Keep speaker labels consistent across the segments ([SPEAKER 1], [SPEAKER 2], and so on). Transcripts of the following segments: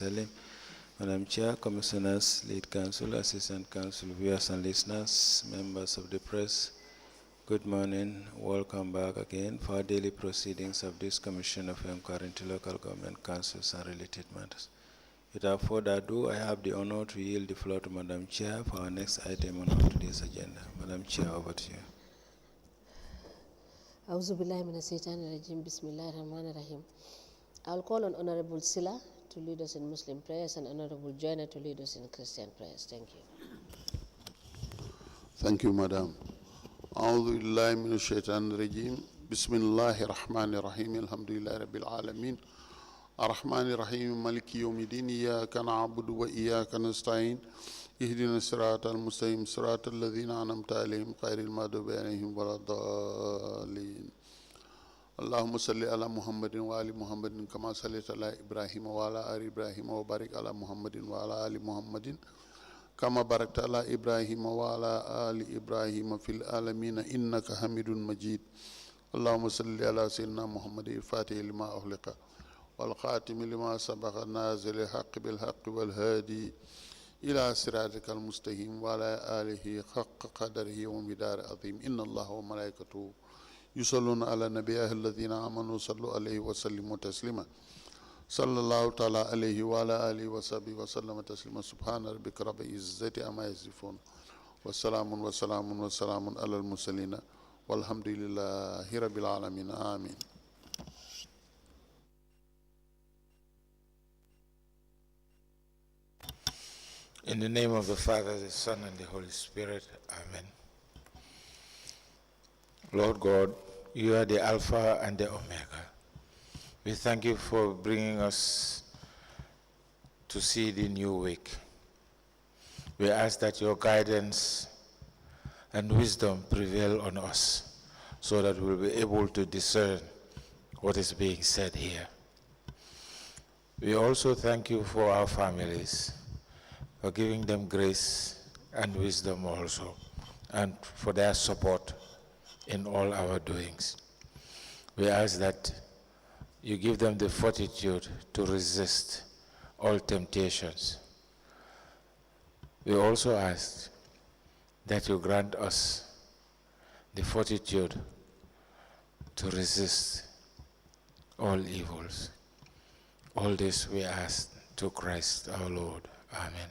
[SPEAKER 1] Salim. Madam Chair, Commissioners, Lead Counsel, Assistant Counsel, viewers and listeners, members of the press, good morning. Welcome back again for our daily proceedings of this Commission of Inquiry into Local Government Councils and related matters. Without further ado, I have the honor to yield the floor to Madam Chair for our next item on our today's agenda. Madam Chair, over to you.
[SPEAKER 2] Bismillahirrahmanirrahim. I'll call on Honorable Silla to lead us in Muslim prayers and Honorable Joyner to lead us in Christian prayers. Thank you.
[SPEAKER 3] Thank you, Madam. أعوذ بالله من الشيطان الرجيم بسم الله الرحمن الرحيم الحمد لله رب العالمين الرحمن الرحيم مالك يوم الدين إياك نعبد وإياك نستعين اهدنا الصراط المستقيم صراط الذين أنعمت عليهم غير المغضوب عليهم ولا الضالين اللهم صل على محمد وآل محمد كما صليت على إبراهيم وعلى آل إبراهيم وبارك على محمد وعلى آل محمد كما باركت على إبراهيم وعلى آل إبراهيم في العالمين إنك حميد مجيد اللهم صل على سيدنا محمد الفاتح لما أغلق والخاتم لما سبق نازل الحق بالحق والهادي إلى صراطك المستقيم وعلى آله حق قدره ومقداره عظيم إن الله وملائكته يصلون على النبي الذين آمنوا صلوا عليه وسلموا تسليما صلى الله تعالى عليه وعلى آله وصحبه وسلم تسليما سبحان ربك رب العزة عما يصفون وسلام وسلام وسلام على المرسلين والحمد لله رب العالمين آمين.
[SPEAKER 4] In the name of the Father, the Son, and the Holy Spirit, Amen. Lord God, you are the Alpha and the Omega. We thank you for bringing us to see the new week. We ask that your guidance and wisdom prevail on us so that we'll be able to discern what is being said here. We also thank you for our families, for giving them grace and wisdom also, and for their support in all our doings. We ask that you give them the fortitude to resist all temptations. We also ask that you grant us the fortitude to resist all evils. All this we ask to Christ our Lord. Amen.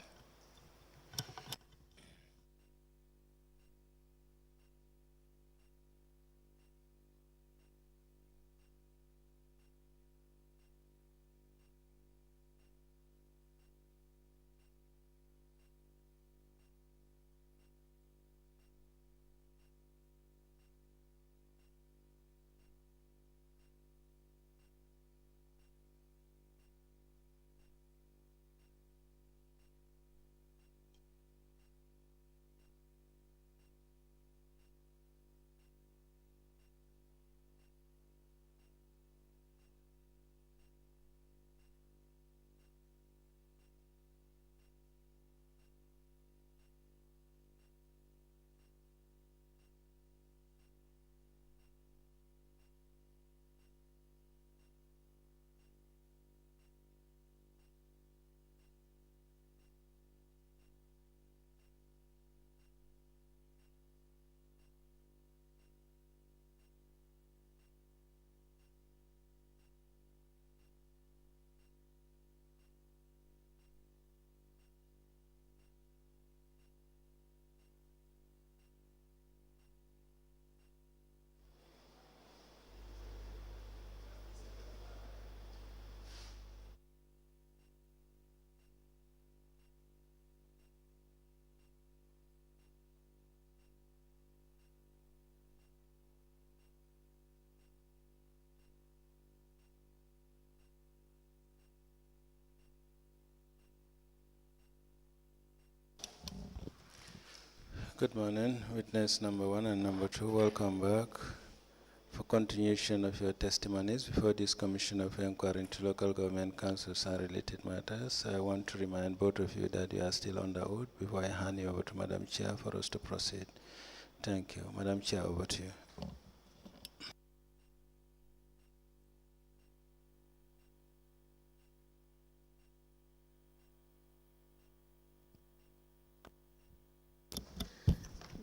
[SPEAKER 1] Good morning, witness number 1 and number 2, welcome back for continuation of your testimonies before this Commission of Inquiry into Local Government Councils and related matters. I want to remind both of you that you are still on the oath before I hand you over to Madam Chair for us to proceed. Thank you. Madam Chair, over to you.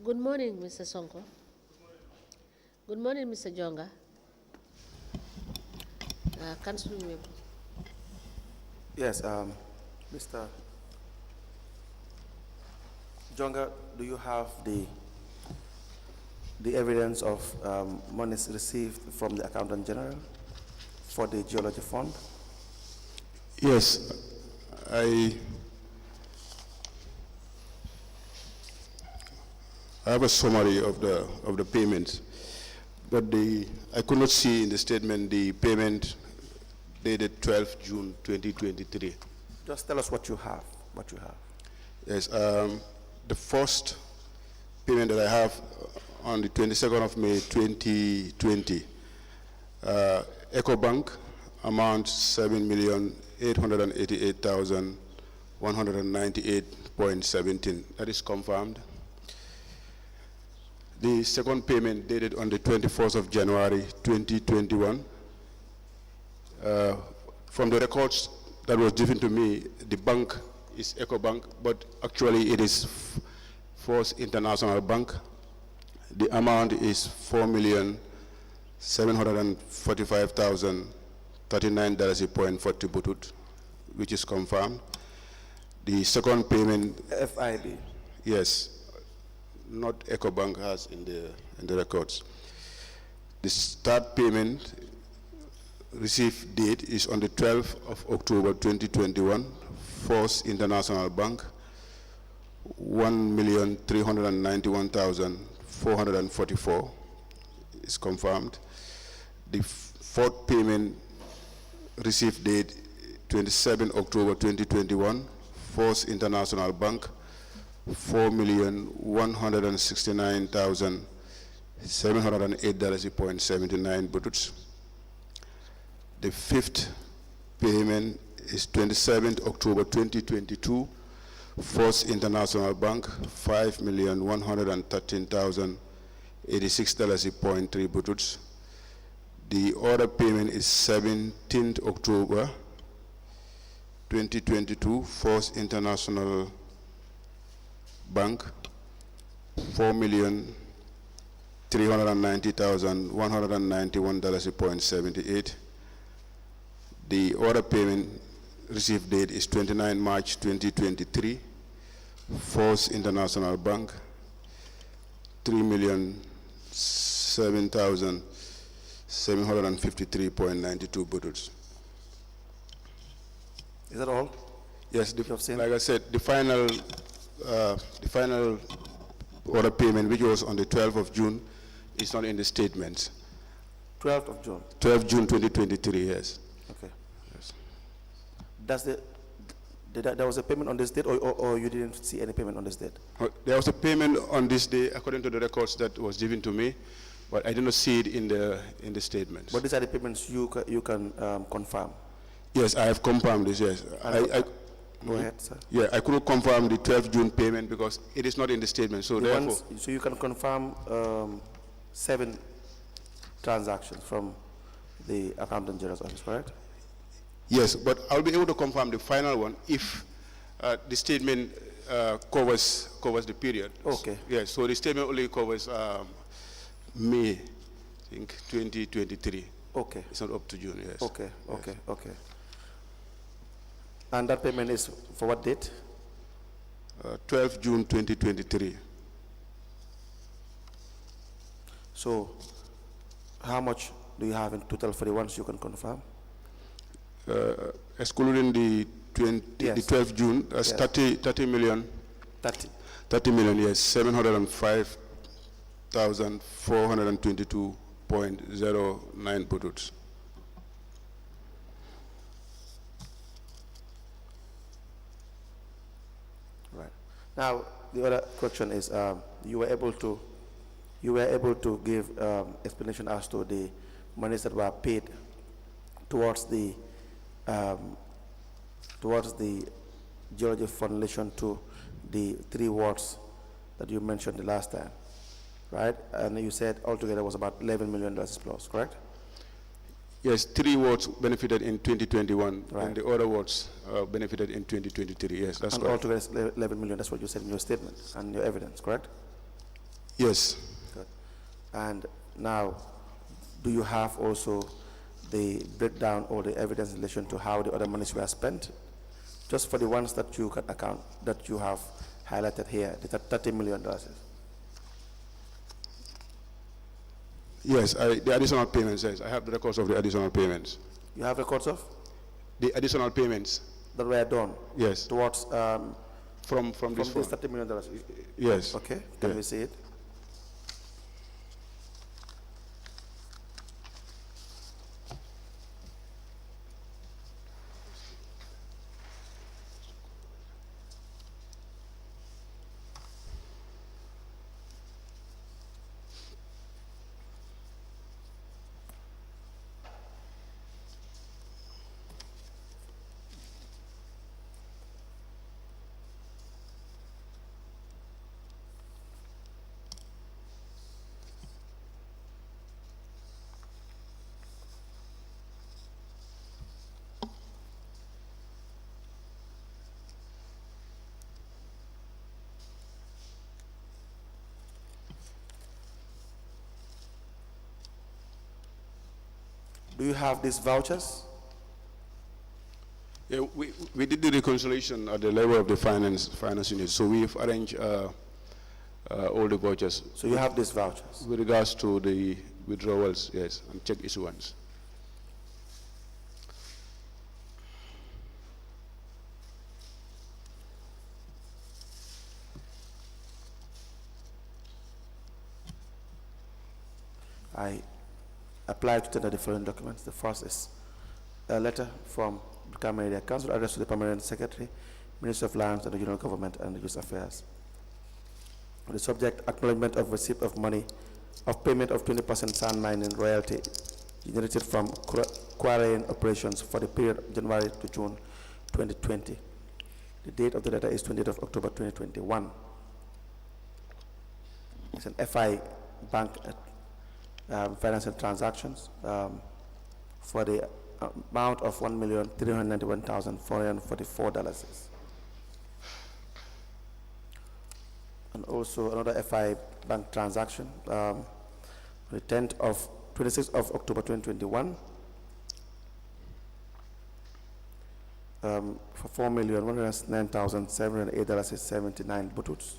[SPEAKER 2] Good morning, Mr. Sonko. Good morning, Mr. Jonga. Council member.
[SPEAKER 5] Yes, Mr. Jonga, do you have the evidence of monies received from the Accountant General for the Geology Fund?
[SPEAKER 3] Yes, I have a summary of the payments, but I could not see in the statement the payment dated 12 June 2023.
[SPEAKER 5] Just tell us what you have.
[SPEAKER 3] Yes, the first payment that I have on the 22nd of May 2020, EcoBank amount 7,888,198.17. That is confirmed. The second payment dated on the 24th of January 2021. From the records that was given to me, the bank is EcoBank, but actually it is First International Bank. The amount is $4,745,039.40 butut, which is confirmed. The second payment,
[SPEAKER 5] FIB.
[SPEAKER 3] yes, not EcoBank has in the records. The third payment received date is on the 12th of October 2021, First International Bank, $1,391,444 is confirmed. The fourth payment received date 27 October 2021, First International Bank, $4,169,708.79 bututs. The fifth payment is 27th October 2022, First International Bank, $5,113,086.3 bututs. The other payment is 17th October 2022, First International Bank, $4,390,191.78. The order payment received date is 29 March 2023, First International Bank, $3,007,753.92 bututs.
[SPEAKER 5] Is that all?
[SPEAKER 3] Yes, like I said, the final order payment, which was on the 12th of June, is not in the statements.
[SPEAKER 5] 12th of June?
[SPEAKER 3] 12th June 2023, yes.
[SPEAKER 5] Okay. Yes. There was a payment on this date, or you didn't see any payment on this date?
[SPEAKER 3] There was a payment on this day, according to the records that was given to me, but I did not see it in the statements.
[SPEAKER 5] But these are the payments you can confirm?
[SPEAKER 3] Yes, I have confirmed this, yes.
[SPEAKER 5] Go ahead, sir.
[SPEAKER 3] Yeah, I couldn't confirm the 12th June payment because it is not in the statement, so therefore...
[SPEAKER 5] So you can confirm 7 transactions from the Accountant General's office, correct?
[SPEAKER 3] Yes, but I'll be able to confirm the final one if the statement covers the period.
[SPEAKER 5] Okay.
[SPEAKER 3] Yes, so the statement only covers May, I think, 2023.
[SPEAKER 5] Okay.
[SPEAKER 3] It's not up to June, yes.
[SPEAKER 5] Okay,
[SPEAKER 3] yes.
[SPEAKER 5] okay. And that payment is for what date?
[SPEAKER 3] 12 June 2023.
[SPEAKER 5] So, how much do you have in total for the ones you can confirm?
[SPEAKER 3] Excluding the 12th June, that's yes. 30 million. 30 million, yes, 705,422.09 bututs.
[SPEAKER 5] Right. Now, the other question is, you were able to give explanation as to the monies that were paid towards the Geology Fund in relation to the 3 wards that you mentioned the last time, right? And you said altogether was about $11 million plus, correct?
[SPEAKER 3] Yes, 3 wards benefited in 2021,
[SPEAKER 5] right.
[SPEAKER 3] And the other wards benefited in 2023. Yes, that's
[SPEAKER 5] and
[SPEAKER 3] correct.
[SPEAKER 5] And altogether $11 million, that's what you said in your statement and your evidence, correct?
[SPEAKER 6] Yes.
[SPEAKER 5] Good. And now, do you have also the breakdown or the evidence in relation to how the other monies were spent? Just for the ones that you can account, that you have highlighted here, the $30 million.
[SPEAKER 6] Yes, the additional payments, yes. I have the records of the additional payments.
[SPEAKER 5] You have records of?
[SPEAKER 6] The additional payments.
[SPEAKER 5] That were done?
[SPEAKER 6] Yes.
[SPEAKER 5] Towards,
[SPEAKER 6] From this fund.
[SPEAKER 5] $30 million?
[SPEAKER 6] Yes.
[SPEAKER 5] Okay, can we see it? Do you have these vouchers?
[SPEAKER 6] Yeah, we did the reconciliation at the level of the finance unit, so we've arranged all the vouchers.
[SPEAKER 5] So you have these vouchers?
[SPEAKER 6] With regards to the withdrawals, yes, and check issuance.
[SPEAKER 5] I applied to tender the following documents. The first is a letter from the Brikama Area Council addressed to the Permanent Secretary, Minister of Lands and Regional Government and Youth Affairs. The subject, acknowledgement of receipt of money, of payment of 20% sand mining royalty generated from quarrying operations for the period January to June 2020. The date of the letter is 20th of October 2021. It's an FI bank financial transactions for the amount of $1,391,444. And also another FI bank transaction, the 26th of October 2021, for $4,109,708.79 bututs.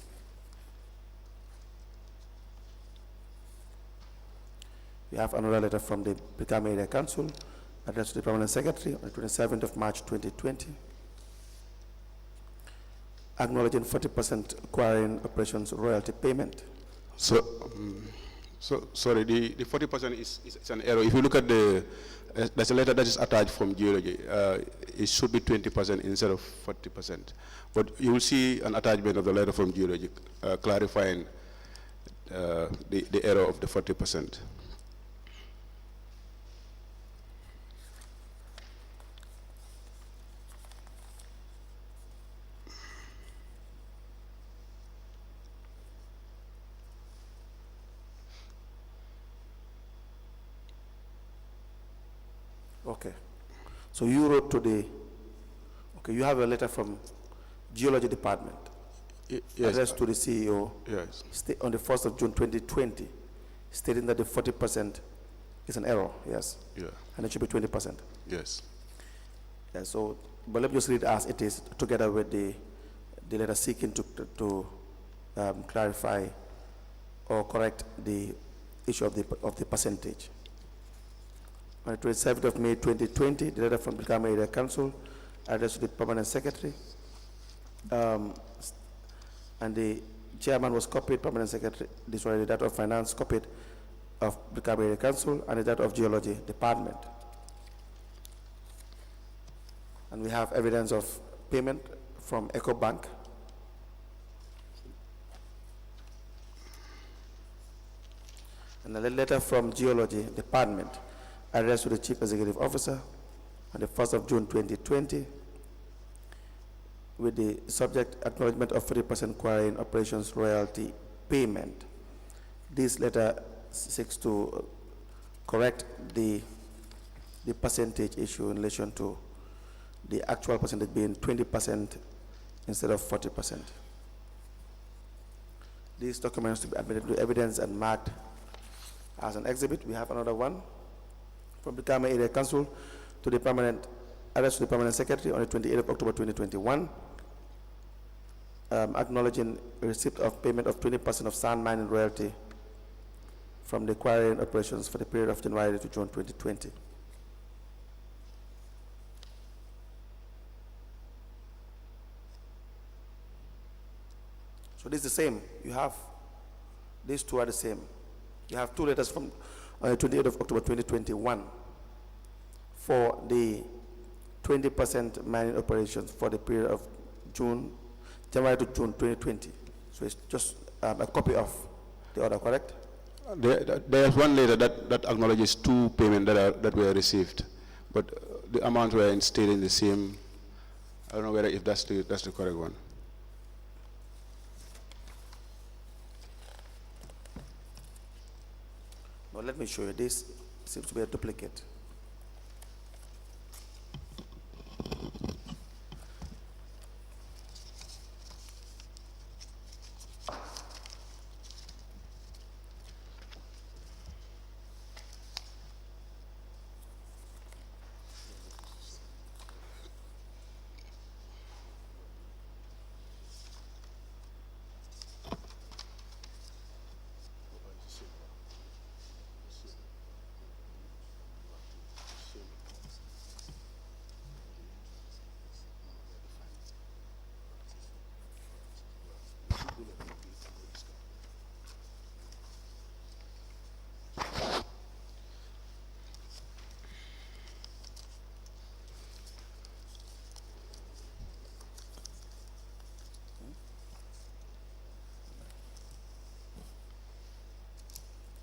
[SPEAKER 5] We have another letter from the Brikama Area Council addressed to the Permanent Secretary on the 27th of March 2020, acknowledging 40% quarrying operations royalty payment.
[SPEAKER 6] So, sorry, the 40% is an error. If you look at there's a letter that is attached from geology. It should be 20% instead of 40%. But you will see an attachment of the letter from geology clarifying the error of the 40%.
[SPEAKER 5] Okay. So you wrote to the, okay, you have a letter from Geology Department
[SPEAKER 6] Yes.
[SPEAKER 5] addressed to the CEO
[SPEAKER 6] Yes.
[SPEAKER 5] on the 1st of June 2020, stating that the 40% is an error, yes?
[SPEAKER 6] Yeah.
[SPEAKER 5] And it should be 20%.
[SPEAKER 6] Yes.
[SPEAKER 5] Yeah, so, but let me just read as it is, together with the letter seeking to clarify or correct the issue of the percentage. On the 27th of May 2020, the letter from the Brikama Area Council addressed to the Permanent Secretary, and the chairman was copied, Permanent Secretary, this was the Director of Finance copied of the Brikama Area Council, and the Director of Geology Department. And we have evidence of payment from Eco Bank. And a letter from Geology Department addressed to the Chief Executive Officer on the 1st of June 2020 with the subject acknowledgement of 40% quarrying operations royalty payment. This letter seeks to correct the percentage issue in relation to the actual percentage being 20% instead of 40%. these documents to be admitted to evidence and marked as an exhibit. We have another one from the Kama Area Council to the permanent address to the permanent secretary on the 28th of October 2021, acknowledging receipt of payment of 20% of sand mining royalty from the quarrying operations for the period of January to June 2020. So this is the same. You have, these two are the same. You have two letters from 28th of October 2021 for the 20% mining operations for the period of January to June 2020. So it's just a copy of the order, correct?
[SPEAKER 6] There's one letter that acknowledges two payments that were received, but the amounts were still in the same. I don't know whether if that's the correct one.
[SPEAKER 5] Well, let me show you. This seems to be a duplicate.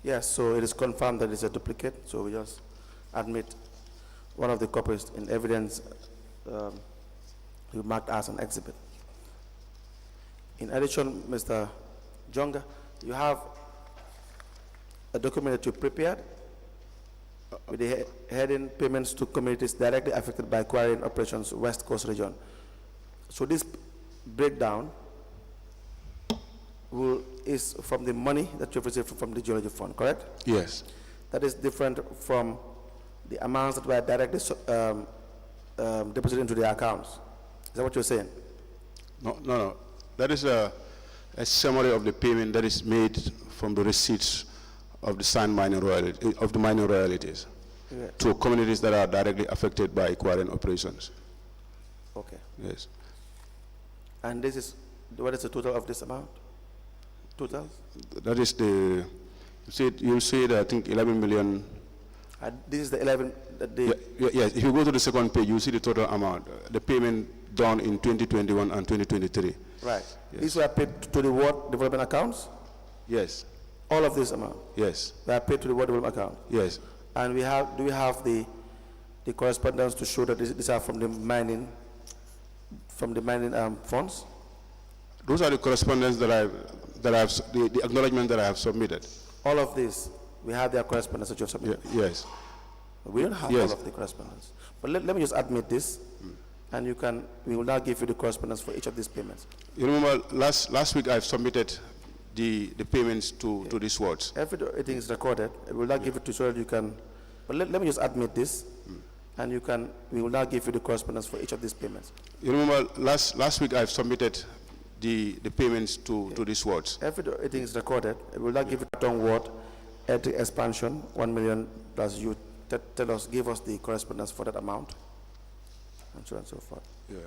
[SPEAKER 5] Yes, so it is confirmed that it's a duplicate, so we just admit one of the copies in evidence you marked as an exhibit. In addition, Mr. Jonga, you have a document that you prepared with the heading payments to communities directly affected by quarrying operations West Coast region. So this breakdown is from the money that you've received from the geology fund, correct?
[SPEAKER 6] Yes.
[SPEAKER 5] That is different from the amounts that were directly deposited into the accounts. Is that what you're saying?
[SPEAKER 6] No. That is a summary of the payment that is made from the receipts of the sand mining royalty, of the mining royalties,
[SPEAKER 5] Yeah.
[SPEAKER 6] to communities that are directly affected by quarrying operations.
[SPEAKER 5] Okay.
[SPEAKER 6] Yes.
[SPEAKER 5] And this is, what is the total of this amount? Total?
[SPEAKER 6] That is the, you'll see that I think 11 million.
[SPEAKER 5] This is the 11,
[SPEAKER 6] Yes, if you go to the second page, you'll see the total amount, the payment done in 2021 and 2023.
[SPEAKER 5] right.
[SPEAKER 6] Yes.
[SPEAKER 5] These were paid to the ward development accounts?
[SPEAKER 6] Yes,
[SPEAKER 5] All of this amount?
[SPEAKER 6] yes,
[SPEAKER 5] They are paid to the ward development account?
[SPEAKER 6] yes.
[SPEAKER 5] And do we have the correspondence to show that these are from the mining funds?
[SPEAKER 6] Those are the correspondence the acknowledgement that I have submitted.
[SPEAKER 5] All of this, we have their correspondence that you have submitted?
[SPEAKER 6] Yes.
[SPEAKER 5] We don't have
[SPEAKER 6] Yes.
[SPEAKER 5] all of the correspondence. But let me just admit this, and we will now give you the correspondence for each of these payments.
[SPEAKER 6] You remember last week I've submitted the payments to these wards.
[SPEAKER 5] Everything is recorded. We will now give it to you so that you can, but let me just admit this, and we will now give you the correspondence for each of these payments.
[SPEAKER 6] You remember last week I've submitted the payments to these wards.
[SPEAKER 5] Everything is recorded. We will now give it to ward, electric expansion, 1 million plus you give us the correspondence for that amount, and so on and so forth.
[SPEAKER 6] Yeah.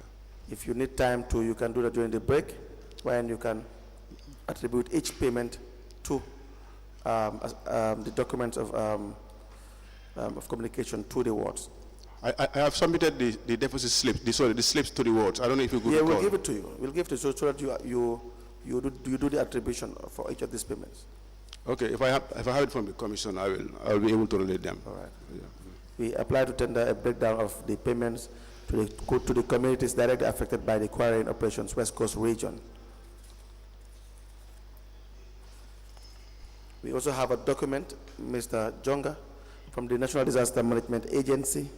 [SPEAKER 5] If you need time to, you can do that during the break, when you can attribute each payment to the documents of communication to the wards.
[SPEAKER 6] I have submitted the deficit slips, the slips to the wards. I don't know if you could
[SPEAKER 5] Yeah,
[SPEAKER 6] recall.
[SPEAKER 5] we'll give it to you. We'll give it to you so that you do the attribution for each of these payments.
[SPEAKER 6] Okay, if I have it from the commission, I will be able to relate them.
[SPEAKER 5] All right.
[SPEAKER 6] Yeah.
[SPEAKER 5] We apply to tender a breakdown of the payments to the communities directly affected by the quarrying operations West Coast region. We also have a document, Mr. Jonga, from the National Disaster Management Agency,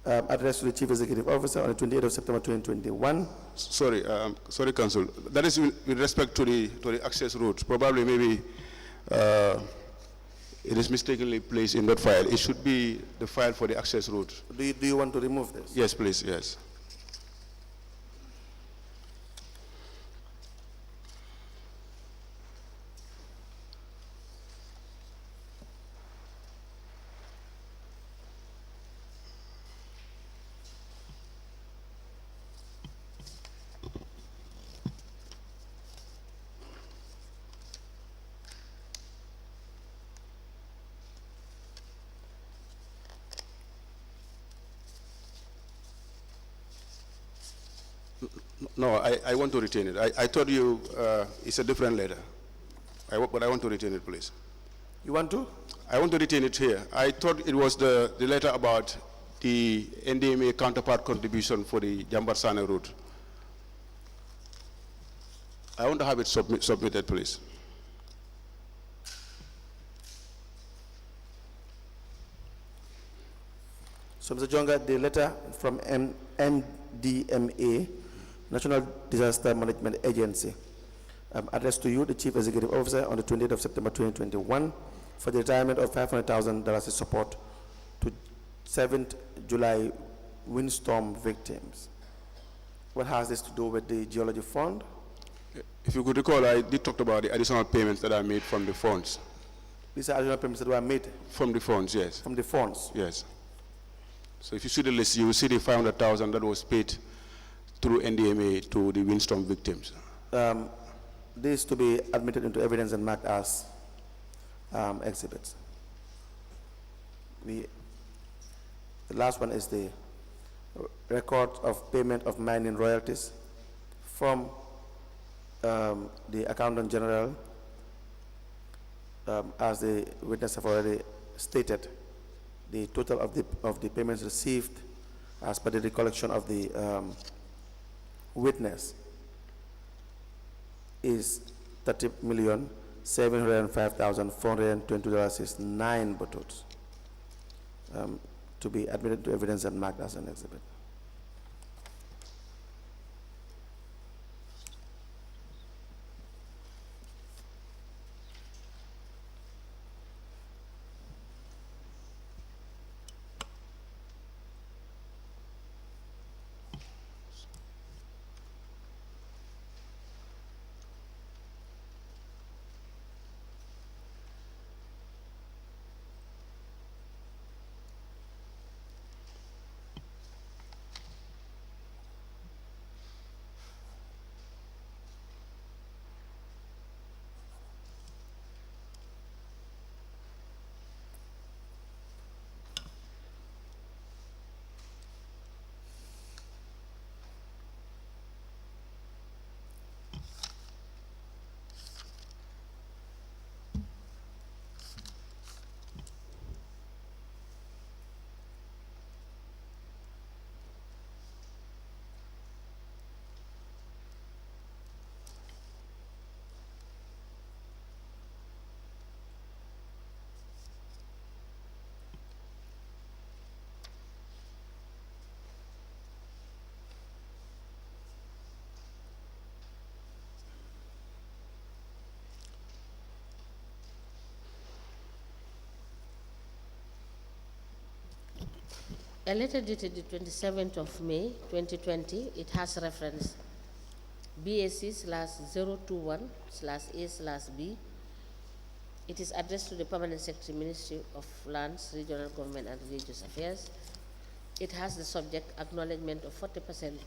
[SPEAKER 5] addressed to the Chief Executive Officer on the 28th of September 2021,
[SPEAKER 6] Sorry, Council. That is with respect to the access route. Probably, maybe it is mistakenly placed in that file. It should be the file for the access route.
[SPEAKER 5] Do you want to remove this?
[SPEAKER 6] Yes, please. Yes. No, I want to retain it. I told you it's a different letter. But I want to retain it, please.
[SPEAKER 5] You want to?
[SPEAKER 6] I want to retain it here. I thought it was the letter about the NDMA counterpart contribution for the Jambarsane route. I want to have it submitted, please.
[SPEAKER 5] So, Mr. Jonga, the letter from NDMA, National Disaster Management Agency, addressed to you, the Chief Executive Officer, on the 28th of September 2021 for the retirement of $500,000 in support to 7th July windstorm victims. What has this to do with the Geology Fund?
[SPEAKER 6] If you could recall, I did talk about the additional payments that are made from the funds.
[SPEAKER 5] These are additional payments that were made?
[SPEAKER 6] From the funds, yes.
[SPEAKER 5] From the funds?
[SPEAKER 6] Yes. So if you see the list, you will see the 500,000 that was paid through NDMA to the windstorm victims.
[SPEAKER 5] This to be admitted into evidence and marked as exhibits. The last one is the record of payment of mining royalties from the Accountant General, as the witness have already stated. The total of the payments received as per the recollection of the witness is $30,705,420.69 buttons, to be admitted to evidence and marked as an exhibit.
[SPEAKER 2] A letter dated the 27th of May 2020, it has reference B.A.C/021/A/B. It is addressed to the Permanent Secretary, Ministry of Lands, Regional Government and Religious Affairs. It has the subject acknowledgement of 40%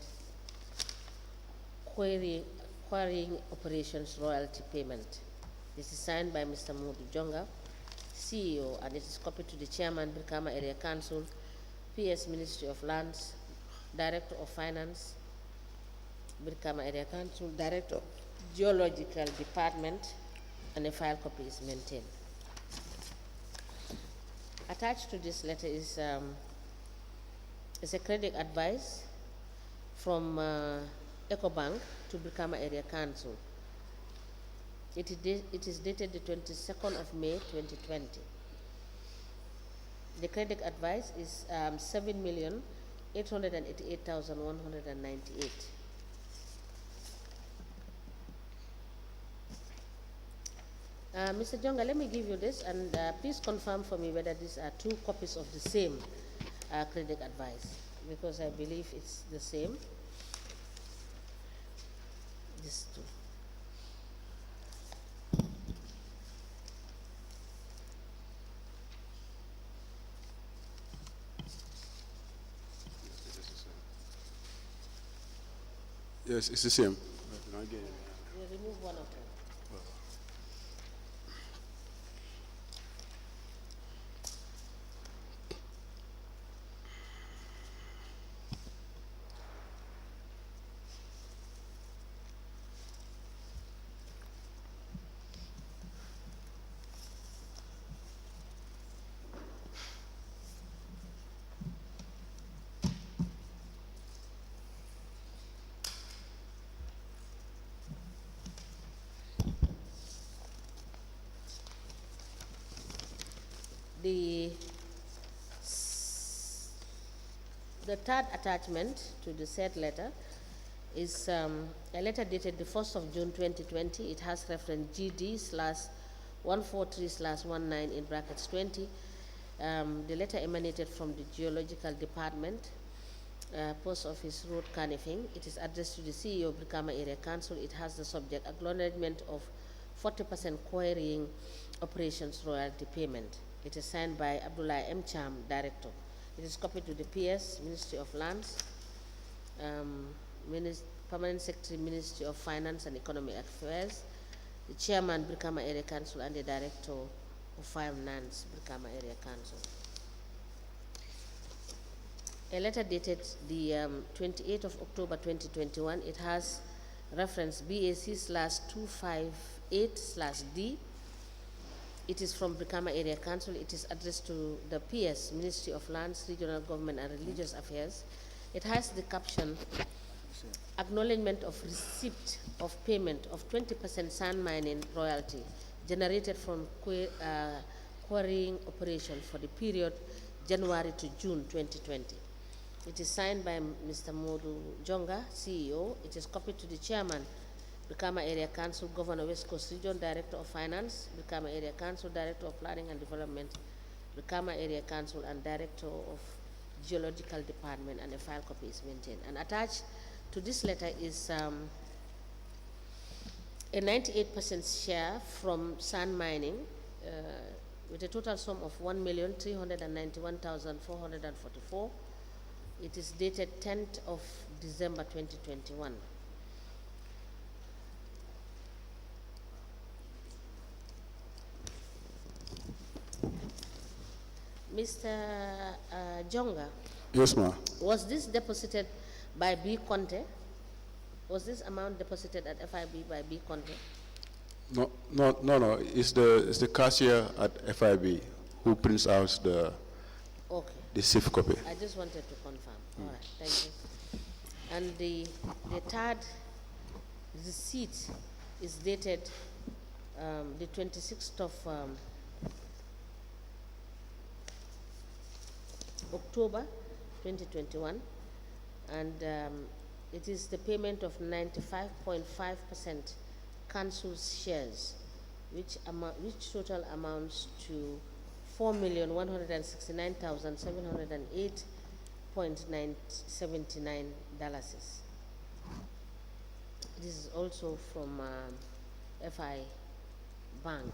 [SPEAKER 2] quarrying operations royalty payment. This is signed by Mr. Modou Jonga, CEO, and it is copied to the Chairman, Brikama Area Council, PS Ministry of Lands, Director of Finance, Brikama Area Council, Director of Geological Department, and a file copy is maintained. Attached to this letter is a credit advice from EcoBank to Brikama Area Council. It is dated the 22nd of May 2020. The credit advice is 7,888,198. Mr. Jonga, let me give you this, and please confirm for me whether these are two copies of the same credit advice, because I believe it's the same. These two.
[SPEAKER 6] Yes, it's the same.
[SPEAKER 2] You remove one of them. The third attachment to the said letter is a letter dated the 1st of June 2020. It has reference GD/143/19 in brackets 20. The letter emanated from the Geological Department, Post Office Road, Canifing. It is addressed to the CEO of Brikama Area Council. It has the subject acknowledgement of 40% quarrying operations royalty payment. It is signed by Abdullah M. Cham, Director. It is copied to the PS, Ministry of Lands, Permanent Secretary, Ministry of Finance and Economic Affairs, the Chairman, Brikama Area Council, and the Director of Finance, Brikama Area Council. A letter dated the 28th of October 2021, it has reference B.A.C/258/D. It is from Brikama Area Council. It is addressed to the PS, Ministry of Lands, Regional Government and Religious Affairs. It has the caption, acknowledgement of receipt of payment of 20% sand mining royalty generated from quarrying operation for the period January to June 2020. It is signed by Mr. Modou Jonga, CEO. It is copied to the Chairman, Brikama Area Council, Governor West Coast Region, Director of Finance, Brikama Area Council, Director of Planning and Development, Brikama Area Council, and Director of Geological Department, and a file copy is maintained. And attached to this letter is a 98% share from sand mining with a total sum of 1,391,444. It is dated 10th of December 2021. Mr. Jonga.
[SPEAKER 6] Yes, ma'am.
[SPEAKER 2] Was this deposited by B. Conte? Was this amount deposited at FIB by B. Conte?
[SPEAKER 6] No. It's the cashier at FIB who prints out the SIF copy.
[SPEAKER 2] I just wanted to confirm. All right, thank you. And the third receipt is dated the 26th of October 2021, and it is the payment of 95.5% council's shares, which total amounts to $4,169,708.79. This is also from FI Bank.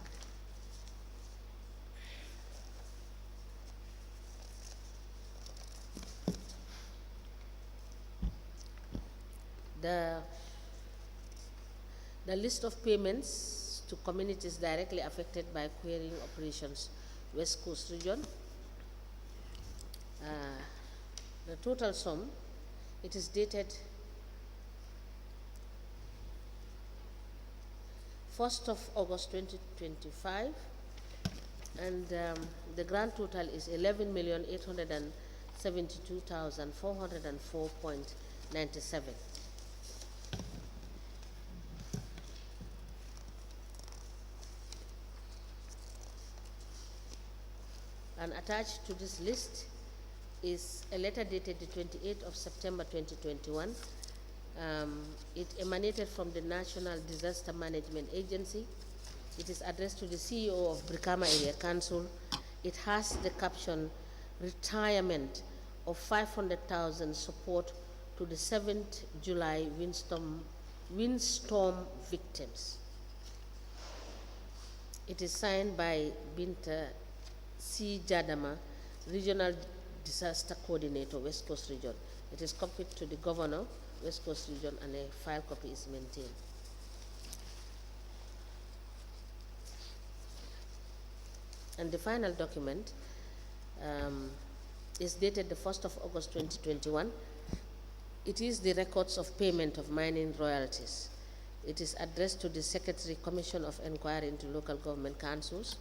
[SPEAKER 2] The list of payments to communities directly affected by quarrying operations, West Coast Region. The total sum, it is dated 1st of August 2025, and the grand total is 11,872,404.97. And attached to this list is a letter dated the 28th of September 2021. It emanated from the National Disaster Management Agency. It is addressed to the CEO of Brikama Area Council. It has the caption, retirement of 500,000 support to the 7th July windstorm victims. It is signed by Binta C. Jadama, Regional Disaster Coordinator, West Coast Region. It is copied to the Governor, West Coast Region, and a file copy is maintained. And the final document is dated the 1st of August 2021. It is the records of payment of mining royalties. It is addressed to the Secretary Commission of Inquiry into Local Government Councils,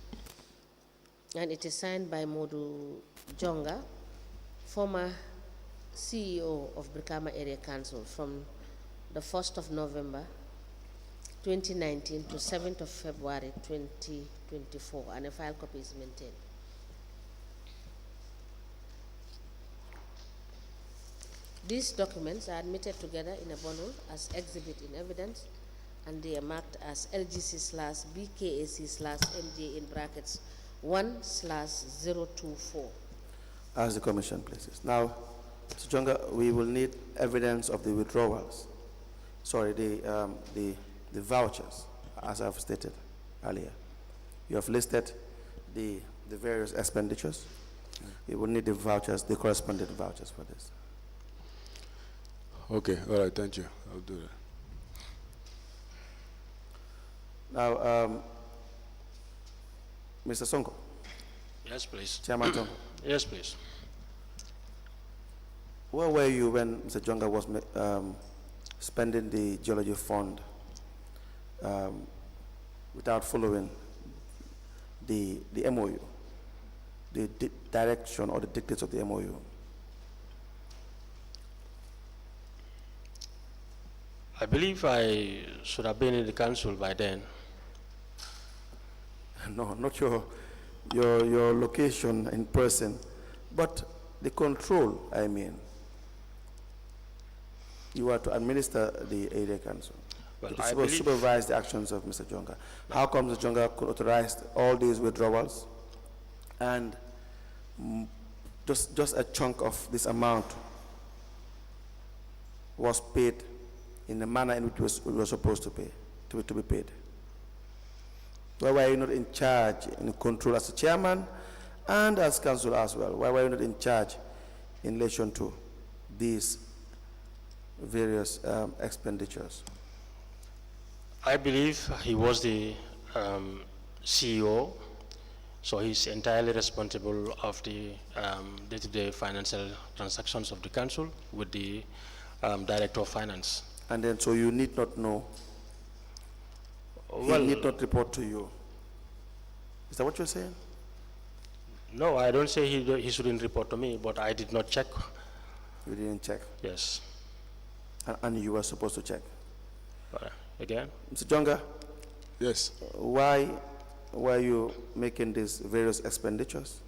[SPEAKER 2] and it is signed by Modou Jonga, former CEO of Brikama Area Council from the 1st of November 2019 to 7th of February 2024, and a file copy is maintained. These documents are admitted together in a bundle as exhibit in evidence, and they are marked as LGC/B.A.C/MJ in brackets 1/024.
[SPEAKER 5] As the Commission places. Now, Mr. Jonga, we will need evidence of the withdrawals. Sorry, the vouchers, as I've stated earlier. You have listed the various expenditures. We will need the vouchers, the corresponding vouchers for this.
[SPEAKER 6] Okay, all right, thank you. I'll do that.
[SPEAKER 5] Now, Mr. Sonko.
[SPEAKER 7] Yes, please.
[SPEAKER 5] Chairman Sonko.
[SPEAKER 7] Yes, please.
[SPEAKER 5] Where were you when Mr. Jonga was spending the geology fund without following the MOU, the direction or the dictates of the MOU?
[SPEAKER 7] I believe I should have been in the council by then.
[SPEAKER 5] No, not your location in person, but the control, I mean. You are to administer the area council.
[SPEAKER 7] Well,
[SPEAKER 5] to
[SPEAKER 7] I believe
[SPEAKER 5] supervise the actions of Mr. Jonga. How come Mr. Jonga could authorize all these withdrawals and just a chunk of this amount was paid in the manner in which it was supposed to pay, to be paid? Why were you not in charge, in control as a chairman and as council as well? Why were you not in charge in relation to these various expenditures?
[SPEAKER 7] I believe he was the CEO, so he's entirely responsible of the day-to-day financial transactions of the council with the Director of Finance.
[SPEAKER 5] And then, so you need not know, he need not report to you. Is that what you're saying?
[SPEAKER 7] No, I don't say he shouldn't report to me, but I did not check.
[SPEAKER 5] You didn't check?
[SPEAKER 7] Yes.
[SPEAKER 5] And you were supposed to check?
[SPEAKER 7] Again?
[SPEAKER 5] Mr. Jonga?
[SPEAKER 6] Yes.
[SPEAKER 5] Why were you making these various expenditures?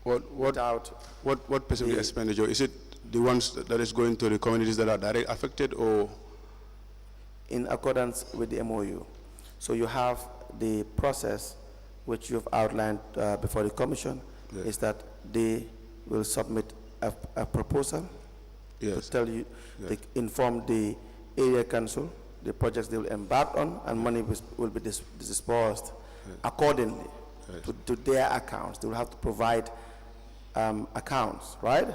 [SPEAKER 6] What specific expenditure? Is it the ones that is going to the communities that are directly affected, or?
[SPEAKER 5] In accordance with the MOU. So you have the process which you've outlined before the commission, yes, is that they will submit a proposal, yes, to tell you, yes, they inform the area council, the projects they will embark on, and money will be disbursed, yes, accordingly, yes, to their accounts. They will have to provide accounts, right?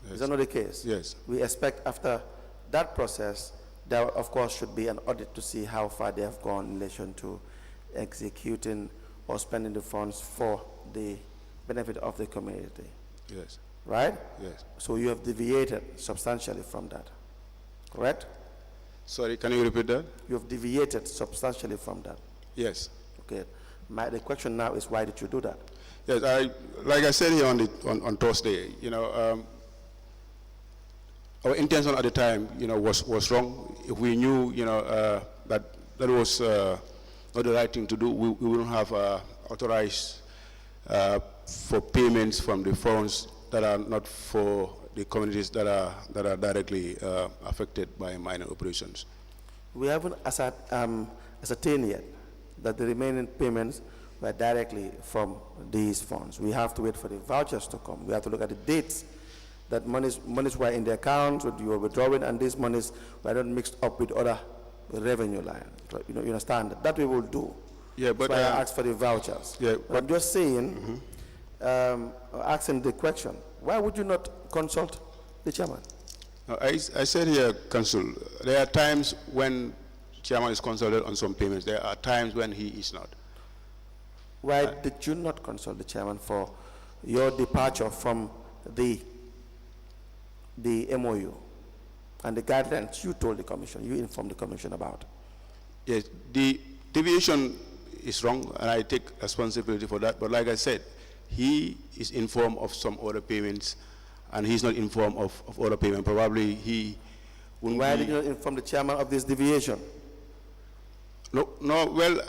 [SPEAKER 5] Yes. Is that not the case?
[SPEAKER 6] Yes.
[SPEAKER 5] We expect after that process, there of course should be an audit to see how far they have gone in relation to executing or spending the funds for the benefit of the community.
[SPEAKER 6] Yes.
[SPEAKER 5] Right?
[SPEAKER 6] Yes.
[SPEAKER 5] So you have deviated substantially from that, correct?
[SPEAKER 6] Sorry, can you repeat that?
[SPEAKER 5] You have deviated substantially from that.
[SPEAKER 6] Yes.
[SPEAKER 5] Okay. The question now is, why did you do that?
[SPEAKER 6] Yes, like I said here on Thursday, you know, our intention at the time, you know, was wrong. If we knew, you know, that was not the right thing to do, we wouldn't have authorized for payments from the funds that are not for the communities that are
[SPEAKER 5] ascertained yet that the remaining payments were directly from these funds. We have to wait for the vouchers to come. We have to look at the dates that monies were in the accounts, what you were withdrawing, and these monies were not mixed up with other revenue lines. You understand that? That we will do.
[SPEAKER 6] Yeah, but
[SPEAKER 5] I asked for the vouchers.
[SPEAKER 6] Yeah,
[SPEAKER 5] but I'm just saying, asking the question, why would you not consult the chairman?
[SPEAKER 6] No, I said here, Council, there are times when chairman is consulted on some payments. There are times when he is not.
[SPEAKER 5] Why did you not consult the chairman for your departure from the MOU and the guidelines you told the commission, you informed the commission about?
[SPEAKER 6] Yes, the deviation is wrong, and I take responsibility for that. But like I said, he is informed of some other payments, and he's not informed of other payments. Probably he wouldn't.
[SPEAKER 5] Why did you not inform the chairman of this deviation?
[SPEAKER 6] No, well,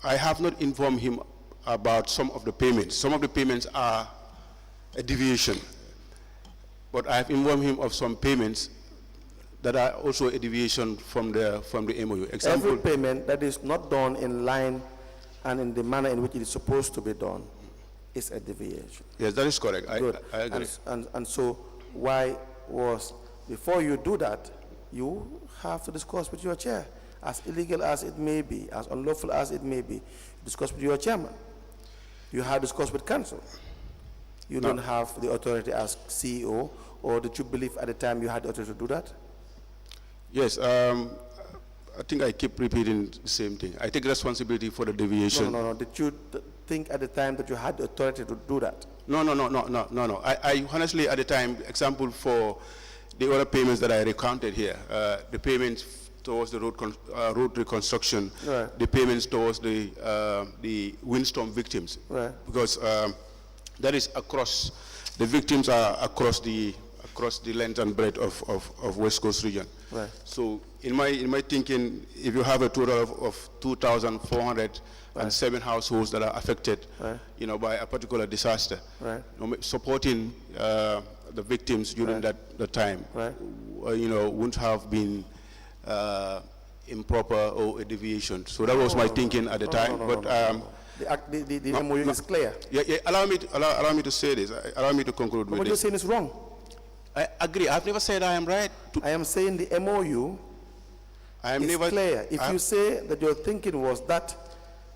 [SPEAKER 6] I have not informed him about some of the payments. Some of the payments are a deviation, but I have informed him of some payments that are also a deviation from the MOU. Example,
[SPEAKER 5] every payment that is not done in line and in the manner in which it is supposed to be done is a deviation.
[SPEAKER 6] Yes, that is correct. I agree.
[SPEAKER 5] And so why was, before you do that, you have to discuss with your chair, as illegal as it may be, as unlawful as it may be, discuss with your chairman. You have discussed with council. You don't have the authority as CEO, or did you believe at the time you had the authority to do that?
[SPEAKER 6] Yes, I think I keep repeating the same thing. I take responsibility for the deviation.
[SPEAKER 5] No. Did you think at the time that you had the authority to do that?
[SPEAKER 6] No. I honestly, at the time, example for the other payments that I recounted here, the payments towards the road reconstruction,
[SPEAKER 5] right.
[SPEAKER 6] The payments towards the windstorm victims,
[SPEAKER 5] right.
[SPEAKER 6] Because that is across, the victims are across the length and breadth of West Coast region.
[SPEAKER 5] Right.
[SPEAKER 6] So in my thinking, if you have a total of 2,407 right. households that are affected, right. By a particular disaster,
[SPEAKER 5] right.
[SPEAKER 6] Supporting the victims during
[SPEAKER 5] right.
[SPEAKER 6] that time,
[SPEAKER 5] right.
[SPEAKER 6] Wouldn't have been improper or a deviation. So that was my thinking at the time.
[SPEAKER 5] The MOU is clear.
[SPEAKER 6] Yeah. Allow me to say this. Allow me to conclude with this.
[SPEAKER 5] What you're saying is wrong.
[SPEAKER 6] I agree. I've never said I am right.
[SPEAKER 5] I am saying the MOU is clear. If you say that your thinking was that,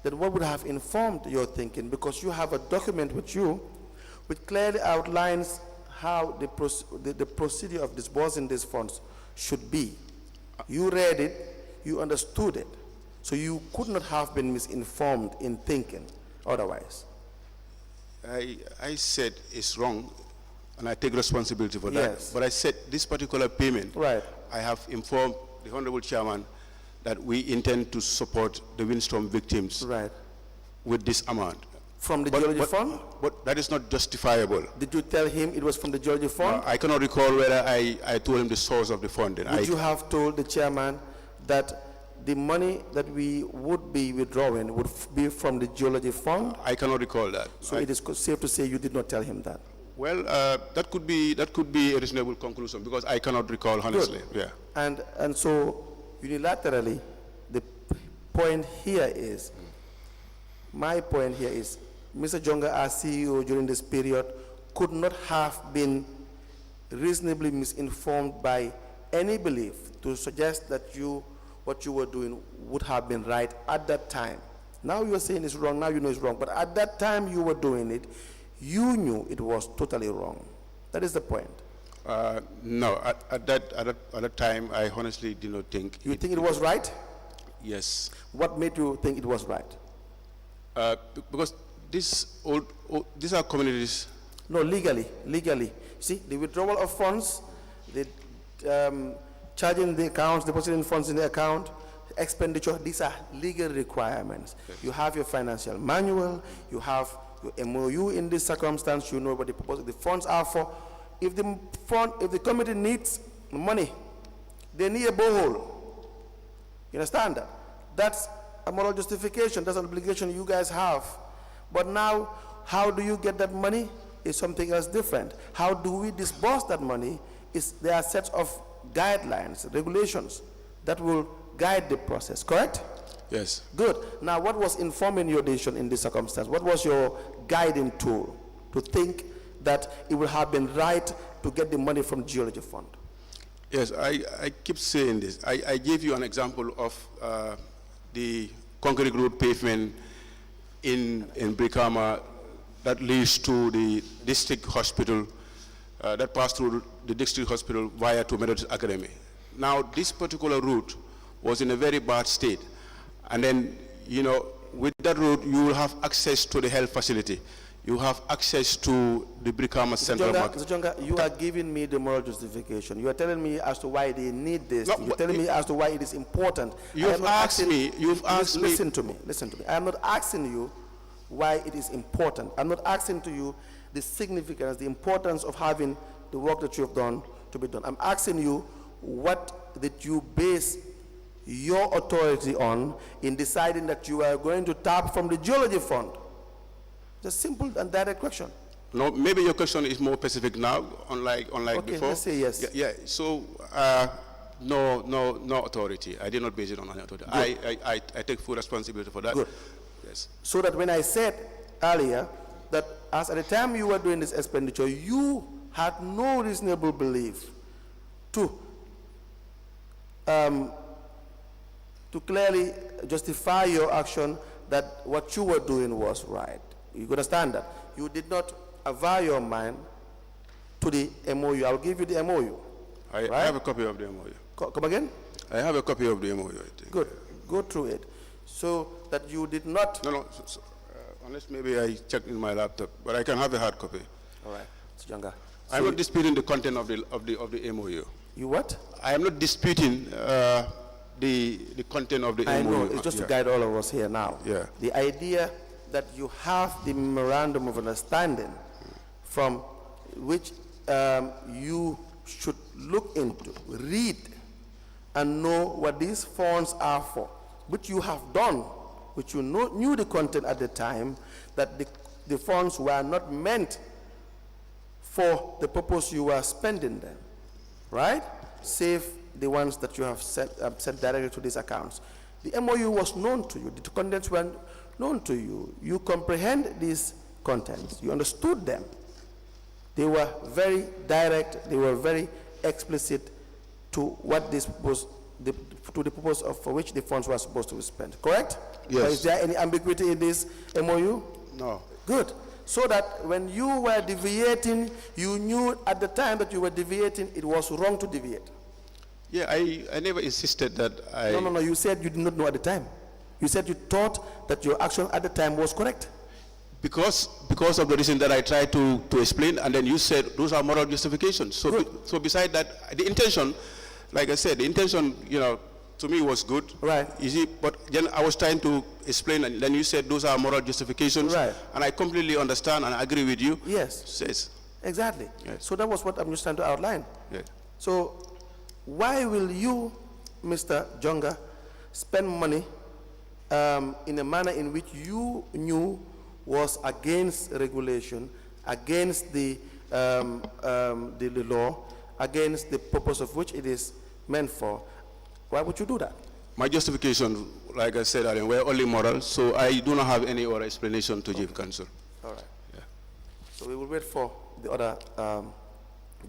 [SPEAKER 5] then what would have informed your thinking? Because you have a document with you which clearly outlines how the procedure of disbursing these funds should be. You read it, you understood it, so you could not have been misinformed in thinking otherwise.
[SPEAKER 6] I said it's wrong, and I take responsibility for that.
[SPEAKER 5] Yes.
[SPEAKER 6] But I said this particular payment,
[SPEAKER 5] right.
[SPEAKER 6] I have informed the Honorable Chairman that we intend to support the windstorm victims
[SPEAKER 5] right.
[SPEAKER 6] with this amount.
[SPEAKER 5] From the geology fund?
[SPEAKER 6] But that is not justifiable.
[SPEAKER 5] Did you tell him it was from the geology fund?
[SPEAKER 6] I cannot recall whether I told him the source of the funding.
[SPEAKER 5] Would you have told the chairman that the money that we would be withdrawing would be from the geology fund?
[SPEAKER 6] I cannot recall that.
[SPEAKER 5] So it is safe to say you did not tell him that?
[SPEAKER 6] Well, that could be a reasonable conclusion, because I cannot recall honestly.
[SPEAKER 5] Good.
[SPEAKER 6] Yeah.
[SPEAKER 5] And so unilaterally, the point here is, my point here is, Mr. Jonga, as CEO during this period, could not have been reasonably misinformed by any belief to suggest that what you were doing would have been right at that time. Now you are saying it's wrong, now you know it's wrong, but at that time you were doing it, you knew it was totally wrong. That is the point.
[SPEAKER 6] No, at that time, I honestly did not think.
[SPEAKER 5] You think it was right?
[SPEAKER 6] Yes.
[SPEAKER 5] What made you think it was right?
[SPEAKER 6] Because these are communities.
[SPEAKER 5] No, legally. See, the withdrawal of funds, the charging the accounts, depositing funds in the account, expenditure, these are legal requirements. Okay. You have your financial manual, you have your MOU in this circumstance, you know what the funds are for. If the committee needs money, they need a borehole. You understand that? That's a moral justification, that's an obligation you guys have. But now, how do you get that money is something else different. How do we disburse that money there are sets of guidelines, regulations that will guide the process, correct?
[SPEAKER 6] Yes.
[SPEAKER 5] Good. Now, what was informing your decision in this circumstance? What was your guiding tool to think that it would have been right to get the money from Geology Fund?
[SPEAKER 6] Yes, I keep saying this. I gave you an example of the concrete road pavement in Brikama that leads to the district hospital, that passed through the district hospital via to Methodist Academy. Now, this particular route was in a very bad state. And then, you know, with that route, you will have access to the health facility. You have access to the Brikama Central Market.
[SPEAKER 5] Mr. Jonga, you are giving me the moral justification. You are telling me as to why they need this.
[SPEAKER 6] No,
[SPEAKER 5] You're telling me as to why it is important.
[SPEAKER 6] You've asked me.
[SPEAKER 5] Listen to me. Listen to me. I am not asking you why it is important. I'm not asking to you the significance, the importance of having the work that you have done to be done. I'm asking you what did you base your authority on in deciding that you are going to tap from the Geology Fund? Just simple and direct question.
[SPEAKER 6] No, maybe your question is more specific now, unlike
[SPEAKER 5] Okay,
[SPEAKER 6] before.
[SPEAKER 5] let's say yes.
[SPEAKER 6] Yeah. So, no authority. I did not base it on any authority. I take full responsibility for that.
[SPEAKER 5] Good.
[SPEAKER 6] Yes.
[SPEAKER 5] So that when I said earlier that as at the time you were doing this expenditure, you had no reasonable belief to clearly justify your action that what you were doing was right. You understand that? You did not avow your mind to the MOU. I'll give you the MOU.
[SPEAKER 6] I have a copy of the MOU.
[SPEAKER 5] Come again?
[SPEAKER 6] I have a copy of the MOU, I think.
[SPEAKER 5] Good. Go through it. So that you did not...
[SPEAKER 6] No, unless maybe I checked in my laptop, but I can have a hard copy.
[SPEAKER 5] All right. Mr. Jonga.
[SPEAKER 6] I'm not disputing the content of the MOU.
[SPEAKER 5] You what?
[SPEAKER 6] I am not disputing the content of the MOU.
[SPEAKER 5] I know, it's just to guide all of us here now.
[SPEAKER 6] Yeah.
[SPEAKER 5] The idea that you have the memorandum of understanding from which you should look into, read, and know what these funds are for, which you have done, which you knew the content at the time, that the funds were not meant for the purpose you were spending them, right? Save the ones that you have sent directly to these accounts. The MOU was known to you, the contents were known to you. You comprehend these contents, you understood them. They were very direct, they were very explicit to what this was, to the purpose for which the funds were supposed to be spent, correct?
[SPEAKER 6] Yes.
[SPEAKER 5] Or is there any ambiguity in this MOU?
[SPEAKER 6] No.
[SPEAKER 5] Good. So that when you were deviating, you knew at the time that you were deviating, it was wrong to deviate.
[SPEAKER 6] Yeah, I never insisted that I...
[SPEAKER 5] No, you said you did not know at the time. You said you thought that your action at the time was correct.
[SPEAKER 6] Because of the reason that I tried to explain, and then you said those are moral justifications. So beside that, the intention, like I said, the intention, you know, to me was good.
[SPEAKER 5] Right.
[SPEAKER 6] You see, but then I was trying to explain, and then you said those are moral justifications.
[SPEAKER 5] Right.
[SPEAKER 6] And I completely understand and agree with you.
[SPEAKER 5] Yes.
[SPEAKER 6] Yes.
[SPEAKER 5] Exactly.
[SPEAKER 6] Yes.
[SPEAKER 5] So that was what I'm just trying to outline.
[SPEAKER 6] Yes.
[SPEAKER 5] So why will you, Mr. Jonga, spend money in a manner in which you knew was against regulation, against the law, against the purpose of which it is meant for? Why would you do that?
[SPEAKER 6] My justification, like I said earlier, were only moral, so I do not have any other explanation to give counsel.
[SPEAKER 5] All right.
[SPEAKER 6] Yeah.
[SPEAKER 5] So we will wait for the other,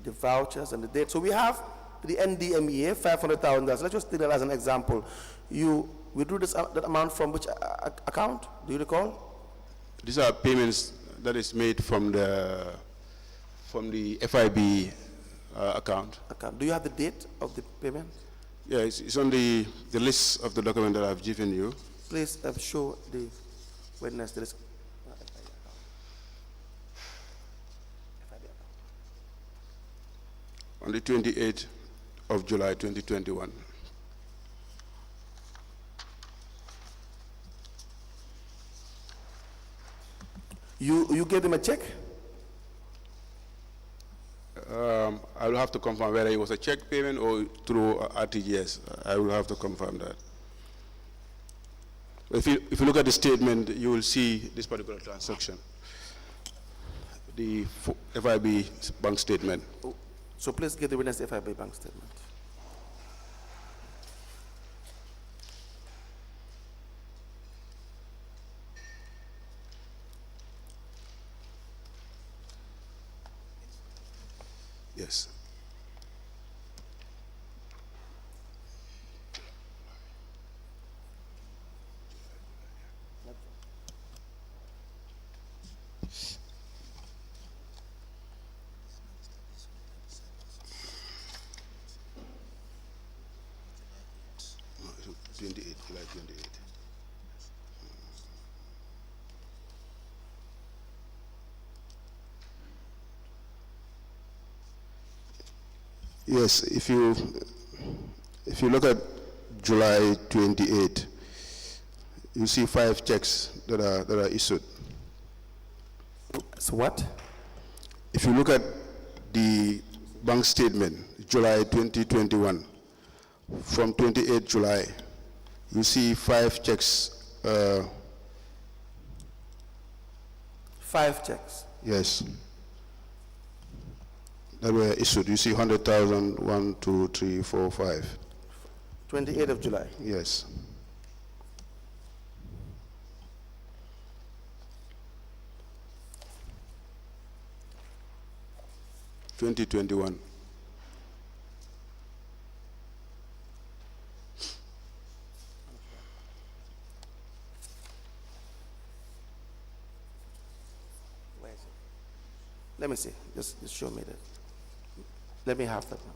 [SPEAKER 5] the vouchers and the date. So we have the NDMEA, $500,000. Let's just take that as an example. You withdrew that amount from which account? Do you recall?
[SPEAKER 6] These are payments that is made from the FIB account.
[SPEAKER 5] Do you have the date of the payment?
[SPEAKER 6] Yeah, it's on the list of the document that I've given you.
[SPEAKER 5] Please show the witness the list.
[SPEAKER 6] On the 28th of July 2021.
[SPEAKER 5] You gave them a check?
[SPEAKER 6] I will have to confirm whether it was a check payment or through RTGS. I will have to confirm that. If you look at the statement, you will see this particular transaction. The FIB bank statement.
[SPEAKER 5] So please give the witness the FIB bank statement.
[SPEAKER 6] Yes, if you look at July 28, you see 5 checks that are issued.
[SPEAKER 5] So what?
[SPEAKER 6] If you look at the bank statement, July 2021, from 28 July, you see 5 checks.
[SPEAKER 5] 5 checks?
[SPEAKER 6] Yes. That were issued. You see 100,000, 1, 2, 3, 4, 5.
[SPEAKER 5] 28th of July?
[SPEAKER 6] Yes. (2021).
[SPEAKER 5] Where is it? Let me see. Just show me that. Let me have that now.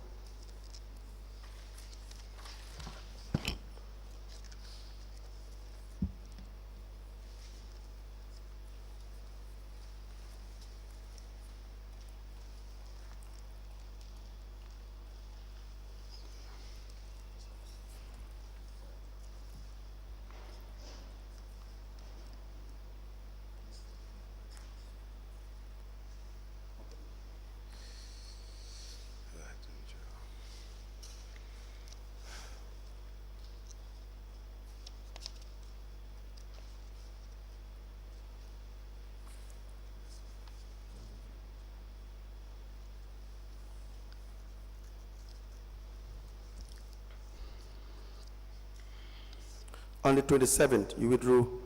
[SPEAKER 5] On the 27th, you withdrew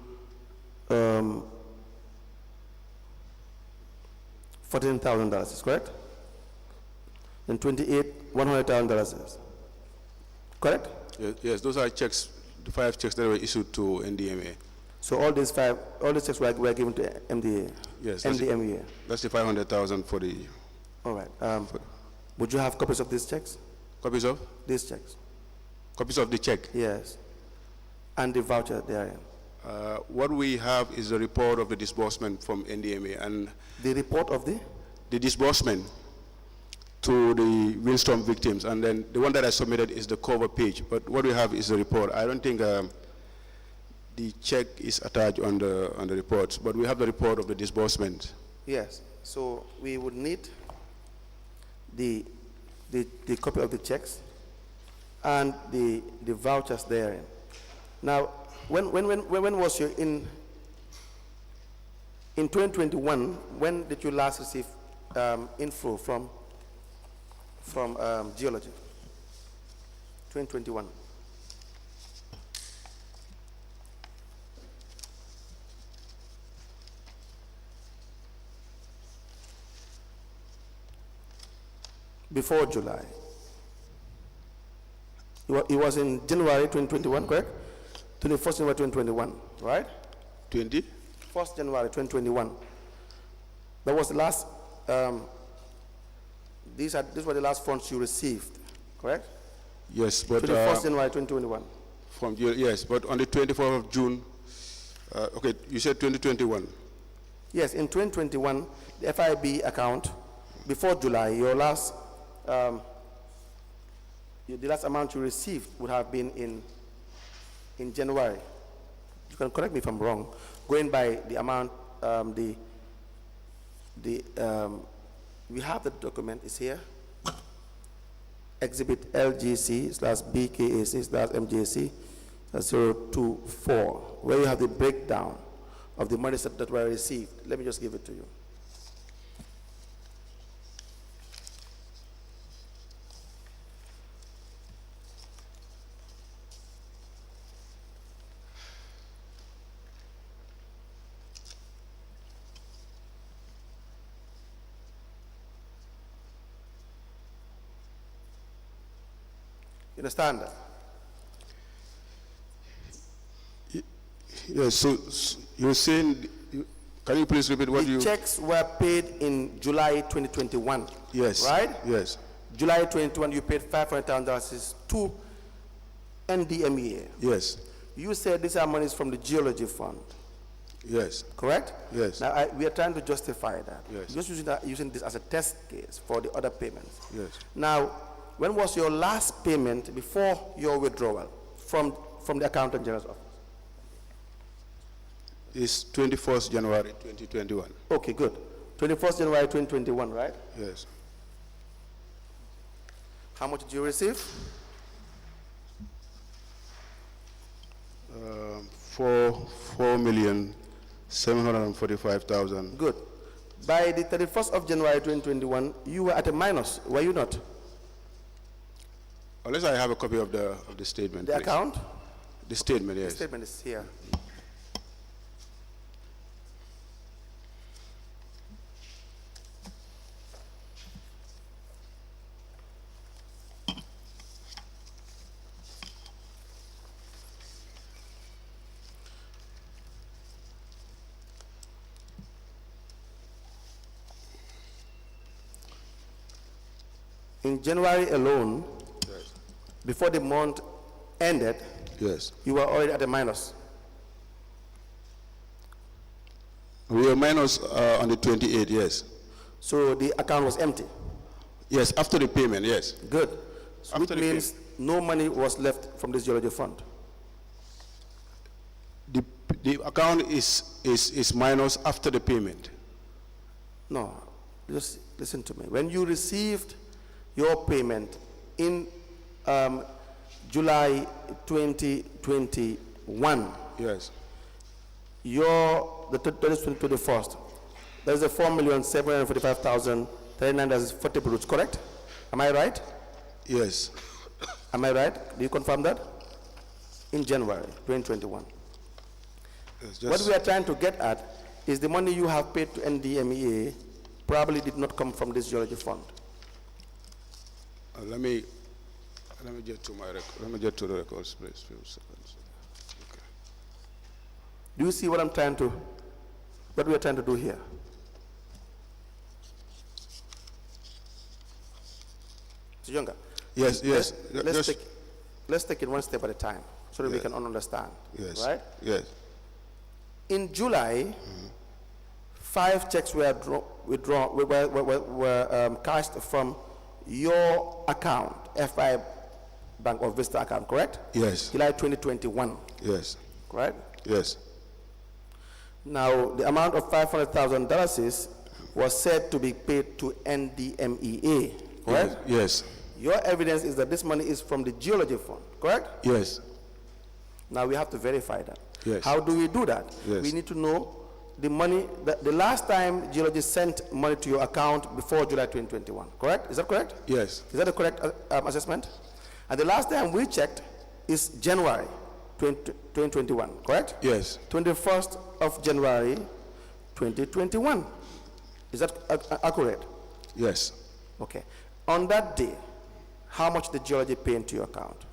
[SPEAKER 5] $14,000, is correct? And 28, $100,000, correct?
[SPEAKER 6] Yes, those are checks, the 5 checks that were issued to NDMA.
[SPEAKER 5] So all these checks were given to MDA?
[SPEAKER 6] Yes.
[SPEAKER 5] NDMA?
[SPEAKER 6] That's the 500,000 for the...
[SPEAKER 5] All right. Would you have copies of these checks?
[SPEAKER 6] Copies of?
[SPEAKER 5] These checks?
[SPEAKER 6] Copies of the check?
[SPEAKER 5] Yes. And the voucher therein?
[SPEAKER 6] What we have is a report of the disbursement from NDMA and...
[SPEAKER 5] The report of the?
[SPEAKER 6] The disbursement to the windstorm victims, and then the one that I submitted is the cover page, but what we have is a report. I don't think the check is attached on the reports, but we have the report of the disbursement.
[SPEAKER 5] Yes, so we would need the copy of the checks and the vouchers therein. Now, when was you in 2021? When did you last receive info from geology? 2021. Before July. It was in January 2021, correct? 21st January 2021, right? 1st January 2021. That was the last, these were the last funds you received, correct?
[SPEAKER 6] Yes, but...
[SPEAKER 5] 21st January 2021.
[SPEAKER 6] Yes, but on the 24th of June, okay, you said 2021.
[SPEAKER 5] Yes, in 2021, the FIB account, before July, your last, the last amount you received would have been in January. You can correct me if I'm wrong. Going by the amount, we have the document, it's here. Exhibit LGC/BKAC/MJC 024, where you have the breakdown of the monies that were received. Let me just give it to you. You understand that?
[SPEAKER 6] Yes, so you're saying, can you please repeat what you...
[SPEAKER 5] The checks were paid in July 2021.
[SPEAKER 6] Yes.
[SPEAKER 5] Right?
[SPEAKER 6] Yes.
[SPEAKER 5] July 2021, you paid $500,000 to NDMEA.
[SPEAKER 6] Yes.
[SPEAKER 5] You said these are monies from the geology fund.
[SPEAKER 6] Yes.
[SPEAKER 5] Correct?
[SPEAKER 6] Yes.
[SPEAKER 5] Now, we are trying to justify that.
[SPEAKER 6] Yes.
[SPEAKER 5] Just using this as a test case for the other payments.
[SPEAKER 6] Yes.
[SPEAKER 5] Now, when was your last payment before your withdrawal from the Accountant General's office?
[SPEAKER 6] It's 21st January 2021.
[SPEAKER 5] Okay, good. 21st January 2021, right?
[SPEAKER 6] Yes.
[SPEAKER 5] How much did you receive?
[SPEAKER 6] 4,745,000.
[SPEAKER 5] Good. By the 31st of January 2021, you were at a minus, were you not?
[SPEAKER 6] Unless I have a copy of the statement.
[SPEAKER 5] The
[SPEAKER 6] please.
[SPEAKER 5] account?
[SPEAKER 6] The statement, yes.
[SPEAKER 5] The statement is here. In January alone,
[SPEAKER 6] Yes.
[SPEAKER 5] before the month ended,
[SPEAKER 6] Yes.
[SPEAKER 5] you were already at a minus.
[SPEAKER 6] We were minus on the 28th, yes.
[SPEAKER 5] So the account was empty.
[SPEAKER 6] Yes, after the payment, yes.
[SPEAKER 5] Good. So which
[SPEAKER 6] After the
[SPEAKER 5] means no money was left from this geology fund.
[SPEAKER 6] The account is minus after the payment.
[SPEAKER 5] No, just listen to me. When you received your payment in July 2021,
[SPEAKER 6] Yes.
[SPEAKER 5] the 21st, there's a 4,745,039 brutes, correct? Am I right?
[SPEAKER 6] Yes.
[SPEAKER 5] Am I right? Do you confirm that? In January 2021.
[SPEAKER 6] Yes,
[SPEAKER 5] What we are trying to get at is the money you have paid to NDMEA probably did not come from this geology fund.
[SPEAKER 6] Let me get to my record. Let me get to the records, please. Few seconds. Okay.
[SPEAKER 5] Do you see what we are trying to do here? So Jonga,
[SPEAKER 6] Yes, yes.
[SPEAKER 5] let's take it one step at a time so that we
[SPEAKER 6] Yes.
[SPEAKER 5] can understand.
[SPEAKER 6] Yes.
[SPEAKER 5] Right?
[SPEAKER 6] Yes.
[SPEAKER 5] In July, 5 checks were cashed from your account, FI Bank or Vista account, correct?
[SPEAKER 6] Yes.
[SPEAKER 5] July 2021,
[SPEAKER 6] Yes.
[SPEAKER 5] right?
[SPEAKER 6] Yes.
[SPEAKER 5] Now, the amount of $500,000 was said to be paid to NDMEA, correct?
[SPEAKER 6] Yes.
[SPEAKER 5] Your evidence is that this money is from the geology fund, correct?
[SPEAKER 6] Yes.
[SPEAKER 5] Now we have to verify that.
[SPEAKER 6] Yes.
[SPEAKER 5] How do we do that?
[SPEAKER 6] Yes.
[SPEAKER 5] We need to know the money, the last time geology sent money to your account before July 2021, correct? Is that correct?
[SPEAKER 6] Yes.
[SPEAKER 5] Is that a correct assessment? And the last time we checked is January 2021, correct?
[SPEAKER 6] Yes.
[SPEAKER 5] 21st of January 2021. Is that accurate?
[SPEAKER 6] Yes.
[SPEAKER 5] Okay. On that day, how much did geology pay into your account?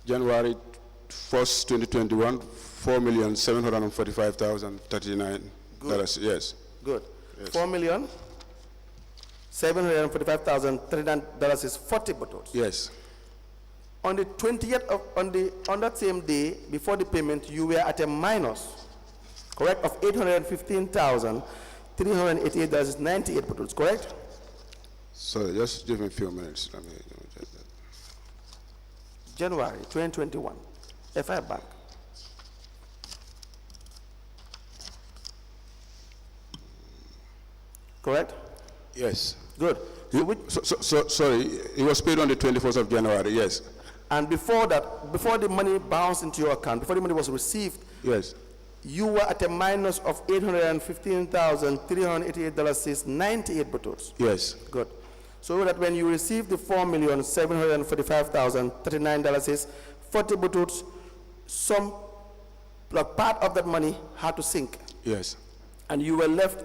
[SPEAKER 6] January 1st, 2021, $4,745,039. Yes.
[SPEAKER 5] Good.
[SPEAKER 6] Yes.
[SPEAKER 5] $4,745,039 is 40 bottles.
[SPEAKER 6] Yes.
[SPEAKER 5] On the 20th of on that same day before the payment, you were at a minus, correct, of $815,388.98 bottles, correct?
[SPEAKER 6] So just give me a few minutes. Let me check that.
[SPEAKER 5] January 2021, FI Bank. Correct?
[SPEAKER 6] Yes.
[SPEAKER 5] Good.
[SPEAKER 6] Sorry, it was paid on the 21st of January, yes.
[SPEAKER 5] And before that, before the money bounced into your account, before the money was received,
[SPEAKER 6] Yes.
[SPEAKER 5] you were at a minus of $815,388.98 bottles.
[SPEAKER 6] Yes.
[SPEAKER 5] Good. So that when you receive the $4,745,039, 40 bottles, some part of that money had to sink,
[SPEAKER 6] Yes.
[SPEAKER 5] and you were left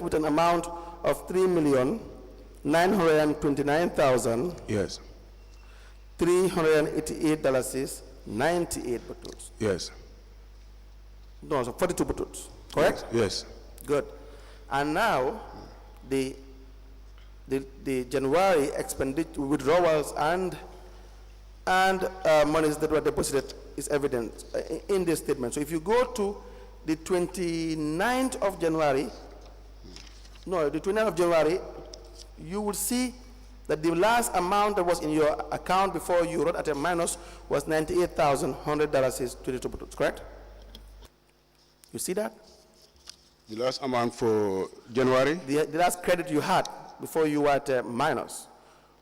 [SPEAKER 5] with an amount of $3,929,388.98
[SPEAKER 6] Yes.
[SPEAKER 5] bottles.
[SPEAKER 6] Yes.
[SPEAKER 5] No, so 42 bottles. Correct?
[SPEAKER 6] Yes.
[SPEAKER 5] Good. And now the January expenditure withdrawals and monies that were deposited is evident in this statement. So if you go to the 29th of January, you will see that the last amount that was in your account before you wrote at a minus was $98,100.22, correct? You see that?
[SPEAKER 6] The last amount for January?
[SPEAKER 5] The last credit you had before you were at a minus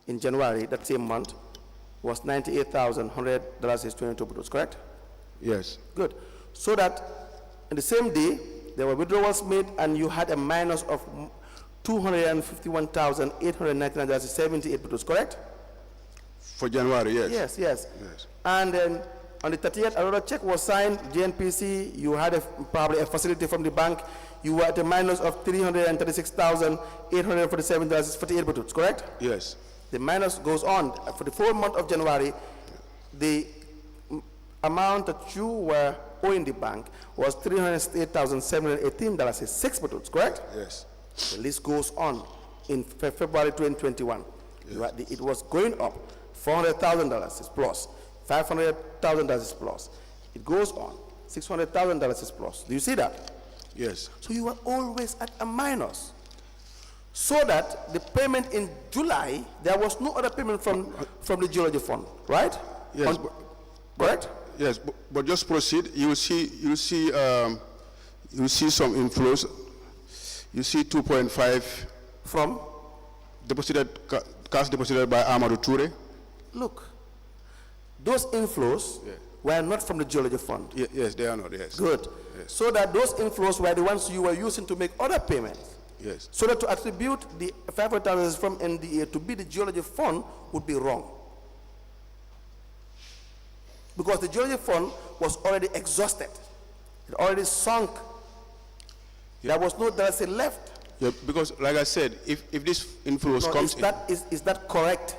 [SPEAKER 5] in January, that same month, was $98,100.22, correct?
[SPEAKER 6] Yes.
[SPEAKER 5] Good. So that in the same day, there were withdrawals made and you had a minus of $251,899.78, correct?
[SPEAKER 6] For January, yes.
[SPEAKER 5] Yes, yes. And then on the 30th, another check was signed, JNPC, you had probably a facility from the bank, you were at a minus of $336,847.48, correct?
[SPEAKER 6] Yes.
[SPEAKER 5] The minus goes on. For the full month of January, the amount that you were owing the bank was $368,718.06, correct?
[SPEAKER 6] Yes.
[SPEAKER 5] The list goes on. In February 2021, it was going up. $400,000 is plus. $500,000 is plus. It goes on. $600,000 is plus. Do you see that?
[SPEAKER 6] Yes.
[SPEAKER 5] So you were always at a minus. So that the payment in July, there was no other payment from the geology fund, right?
[SPEAKER 6] Yes.
[SPEAKER 5] Correct?
[SPEAKER 6] Yes, but just proceed. You will see some inflows. You see 2.5
[SPEAKER 5] from
[SPEAKER 6] cash deposited by Amadou Toure.
[SPEAKER 5] Look, those inflows were not from the geology fund.
[SPEAKER 6] Yes, they are not. Yes.
[SPEAKER 5] Good.
[SPEAKER 6] Yes.
[SPEAKER 5] So that those inflows were the ones you were using to make other payments.
[SPEAKER 6] Yes.
[SPEAKER 5] So that to attribute the 500,000 from NDA to be the geology fund would be wrong. Because the geology fund was already exhausted. It already sunk. There was no DLC left.
[SPEAKER 6] Yeah, because like I said, if this inflows comes
[SPEAKER 5] is that correct?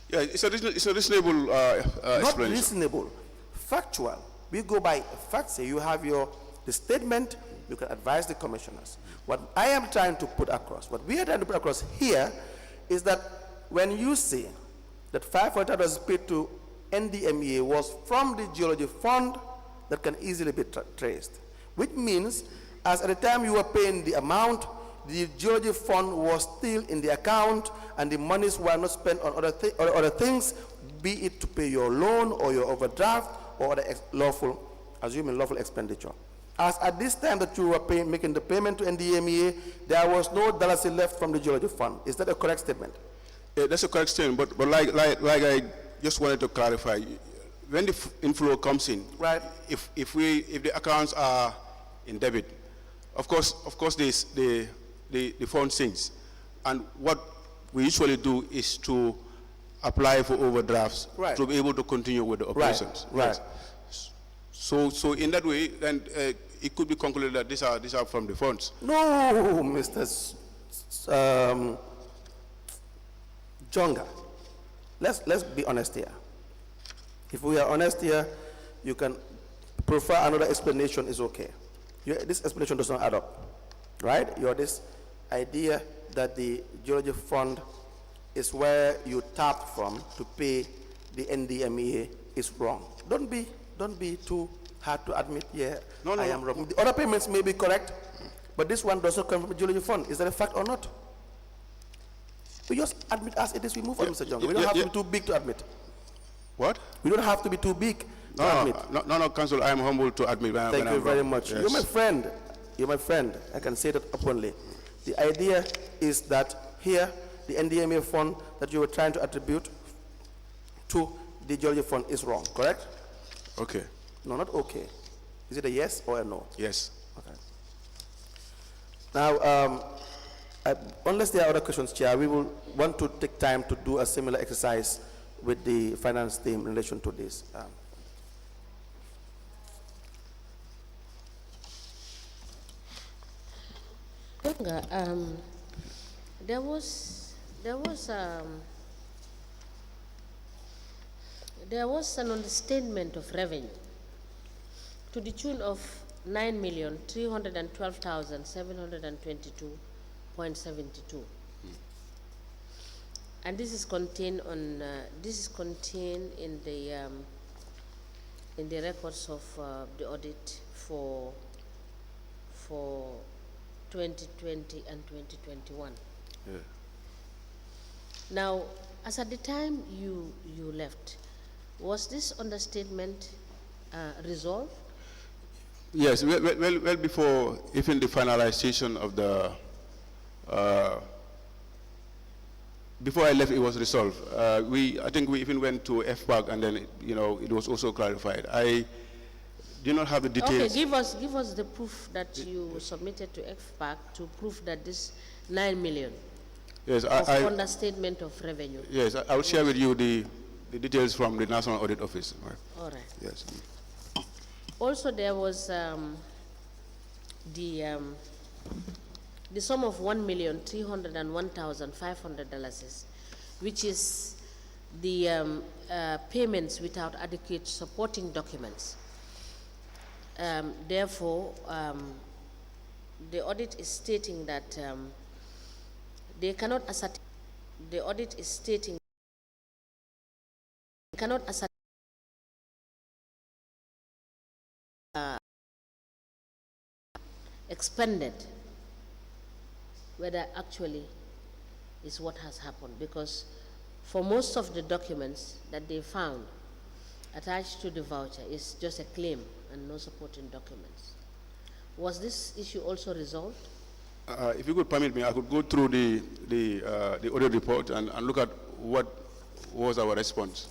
[SPEAKER 6] Yeah, it's a reasonable
[SPEAKER 5] Not
[SPEAKER 6] explanation.
[SPEAKER 5] reasonable, factual. We go by facts. You have the statement, you can advise the commissioners. What I am trying to put across, what we are trying to put across here is that when you say that $500 paid to NDMEA was from the geology fund, that can easily be traced, which means as at the time you were paying the amount, the geology fund was still in the account and the monies were not spent on other things, be it to pay your loan or your overdraft or other lawful expenditure. As at this time that you were making the payment to NDMEA, there was no dollars left from the geology fund. Is that a correct statement?
[SPEAKER 6] Yeah, that's a correct statement, but like I just wanted to clarify, when the inflow comes in,
[SPEAKER 5] right?
[SPEAKER 6] If the accounts are in debit, of course the fund sinks, and what we usually do is to apply for overdrafts to be able to continue with the operations.
[SPEAKER 5] Right.
[SPEAKER 6] Yes. So in that way, then it could be concluded that these are from the funds.
[SPEAKER 5] No, Mr. Jonga. Let's be honest here. If we are honest here, you can prefer another explanation is okay. This explanation does not add up, right? This idea that the geology fund is where you tapped from to pay the NDMEA is wrong. Don't be too hard to admit. Yeah, I am wrong. The other payments may be correct, but this one does not come from the geology fund. Is that a fact or not? We just admit as it is. We move on, Mr. Jonga. We don't have to be too big to admit.
[SPEAKER 6] What?
[SPEAKER 5] We don't have to be too big to admit.
[SPEAKER 6] No, Council. I am humble to admit when
[SPEAKER 5] Thank you very much.
[SPEAKER 6] Yes.
[SPEAKER 5] You're my friend. You're my friend. I can say that openly. The idea is that here, the NDMA fund that you were trying to attribute to the geology fund is wrong, correct?
[SPEAKER 6] Okay.
[SPEAKER 5] No, not okay. Is it a yes or a no?
[SPEAKER 6] Yes.
[SPEAKER 5] Okay. Now, unless there are other questions, Chair, we will want to take time to do a similar exercise with the finance team in relation to this.
[SPEAKER 2] Jonga, there was an understatement of revenue to the tune of 9,312,722.72, and this is contained in the records of the audit for 2020 and 2021.
[SPEAKER 6] Yeah.
[SPEAKER 2] Now, as at the time you left, was this understatement resolved?
[SPEAKER 6] Yes, well before even the finalization of the, before I left, it was resolved. I think we even went to FPAC, and then it was also clarified. I do not have the details.
[SPEAKER 2] Okay, give us the proof that you submitted to FPAC to prove that this 9 million
[SPEAKER 6] Yes,
[SPEAKER 2] of understatement of revenue.
[SPEAKER 6] Yes, I will share with you the details from the National Audit Office.
[SPEAKER 2] All right.
[SPEAKER 6] Yes.
[SPEAKER 2] Also, there was the sum of $1,301,500, which is the payments without adequate supporting documents. Therefore, the audit is stating that they cannot ascertain. The audit is stating they cannot ascertain expended, whether actually is what has happened, because for most of the documents that they found attached to the voucher is just a claim and no supporting documents. Was this issue also resolved?
[SPEAKER 6] If you could permit me, I could go through the audit report and look at what was our response.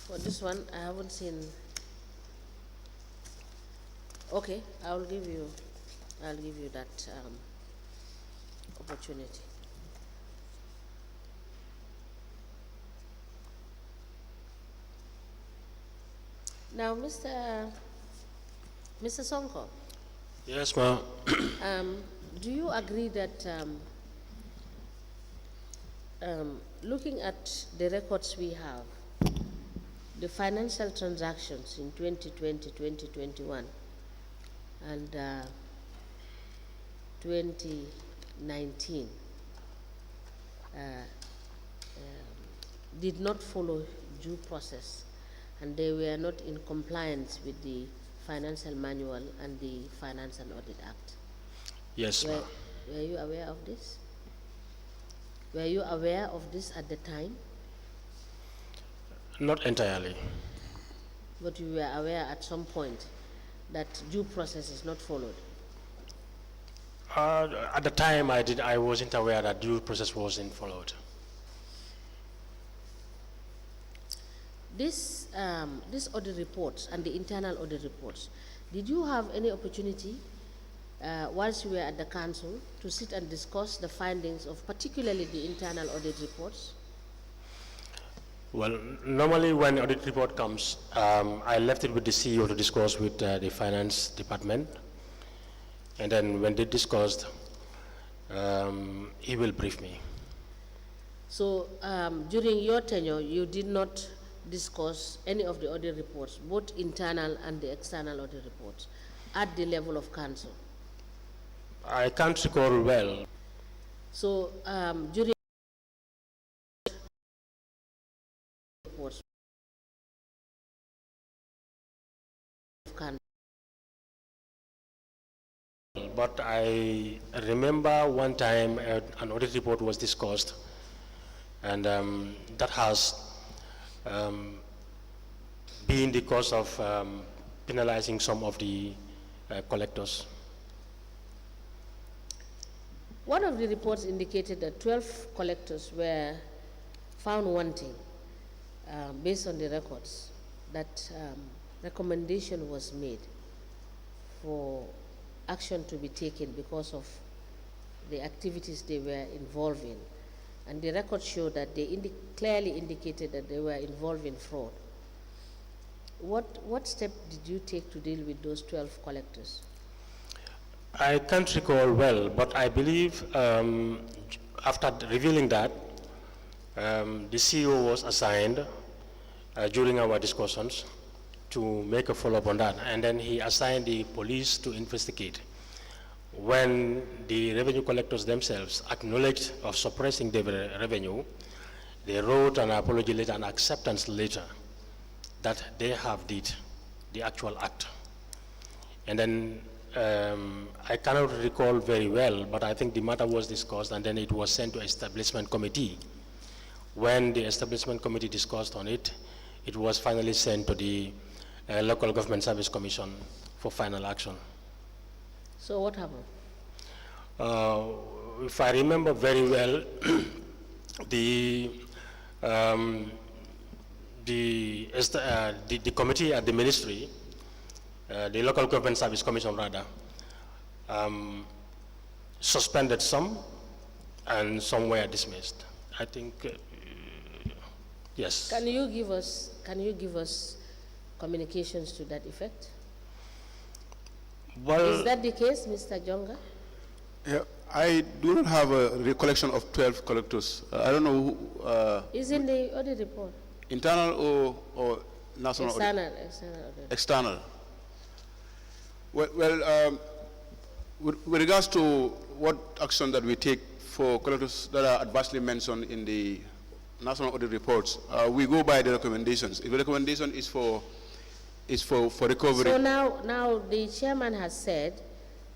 [SPEAKER 2] For this one, I haven't seen. Okay, I'll give you that opportunity. Now, Mr. Sonko.
[SPEAKER 7] Yes, ma'am.
[SPEAKER 2] Do you agree that looking at the records we have, the financial transactions in 2020, 2021, and 2019 did not follow due process, and they were not in compliance with the Financial Manual and the Finance and Audit Act?
[SPEAKER 7] Yes, ma'am.
[SPEAKER 2] Were you aware of this? Were you aware of this at the time?
[SPEAKER 7] Not entirely.
[SPEAKER 2] But you were aware at some point that due process is not followed?
[SPEAKER 7] At the time, I wasn't aware that due process wasn't followed.
[SPEAKER 2] This audit reports and the internal audit reports, did you have any opportunity whilst you were at the council to sit and discuss the findings of particularly the internal audit reports?
[SPEAKER 7] Well, normally when audit report comes, I left it with the CEO to discuss with the finance department. And then when they discussed, he will brief me.
[SPEAKER 2] So during your tenure, you did not discuss any of the audit reports, both internal and the external audit reports, at the level of council?
[SPEAKER 7] I can't recall well.
[SPEAKER 2] So during reports of council,
[SPEAKER 7] but I remember one time an audit report was discussed, and that has been the cause of penalizing some of the collectors.
[SPEAKER 2] one of the reports indicated that 12 collectors were found wanting based on the records, that recommendation was made for action to be taken because of the activities they were involved in. And the records show that they clearly indicated that they were involved in fraud. What step did you take to deal with those 12 collectors?
[SPEAKER 7] I can't recall well, but I believe after revealing that, the CEO was assigned during our discussions to make a follow-up on that, and then he assigned the police to investigate. When the revenue collectors themselves acknowledged of suppressing the revenue, they wrote an apology letter, an acceptance letter, that they have did the actual act. And then I cannot recall very well, but I think the matter was discussed and then it was sent to establishment committee. When the establishment committee discussed on it, it was finally sent to the Local Government Service Commission for final action.
[SPEAKER 2] So what happened?
[SPEAKER 7] If I remember very well, the committee at the ministry, the Local Government Service Commission rather, suspended some and some were dismissed. I think, yes.
[SPEAKER 2] Can you give us communications to that effect?
[SPEAKER 6] Well,
[SPEAKER 2] Is that the case, Mr. Jonga?
[SPEAKER 6] yeah, I do not have a recollection of 12 collectors. I don't know who,
[SPEAKER 2] Is in the audit report?
[SPEAKER 6] internal or national audit?
[SPEAKER 2] External audit.
[SPEAKER 6] External. Well, with regards to what action that we take for collectors that are adversely mentioned in the national audit reports, we go by the recommendations. If the recommendation is for recovery.
[SPEAKER 2] So now the chairman has said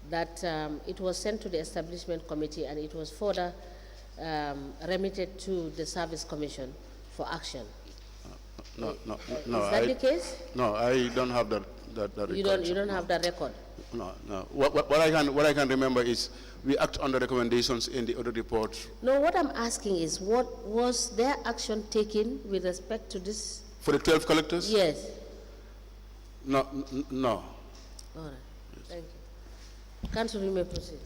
[SPEAKER 2] that it was sent to the establishment committee and it was further remitted to the service commission for action.
[SPEAKER 6] No.
[SPEAKER 2] Is that the case?
[SPEAKER 6] No, I don't have that
[SPEAKER 2] You
[SPEAKER 6] record.
[SPEAKER 2] don't have that record?
[SPEAKER 6] No. What I can remember is we act on the recommendations in the audit report.
[SPEAKER 2] No, what I'm asking is, what was their action taken with respect to this?
[SPEAKER 6] For the 12 collectors?
[SPEAKER 2] Yes.
[SPEAKER 6] No.
[SPEAKER 2] All right. Thank you. Council, you may proceed.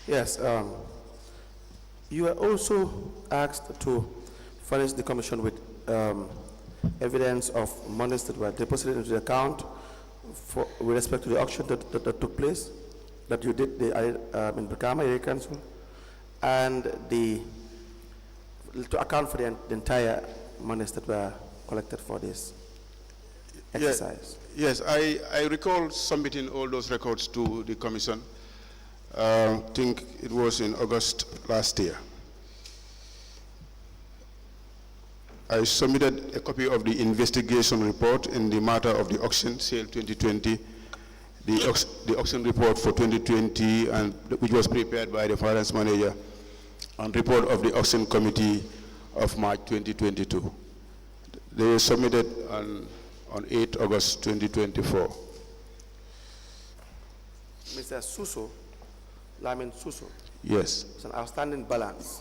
[SPEAKER 5] Yes, you are also asked to furnish the commission with evidence of monies that were deposited into the account with respect to the auction that took place, that you did in Brikama Area Council, and to account for the entire monies that were collected for this exercise.
[SPEAKER 6] Yes, I recall submitting all those records to the commission. I think it was in August last year. I submitted a copy of the investigation report in the matter of the auction sale 2020, the auction report for 2020, and which was prepared by the finance manager, and report of the auction committee of March 2022. They were submitted on 8 August 2024.
[SPEAKER 5] Mr. Suso, Lamin Suso,
[SPEAKER 6] Yes.
[SPEAKER 5] it's an outstanding balance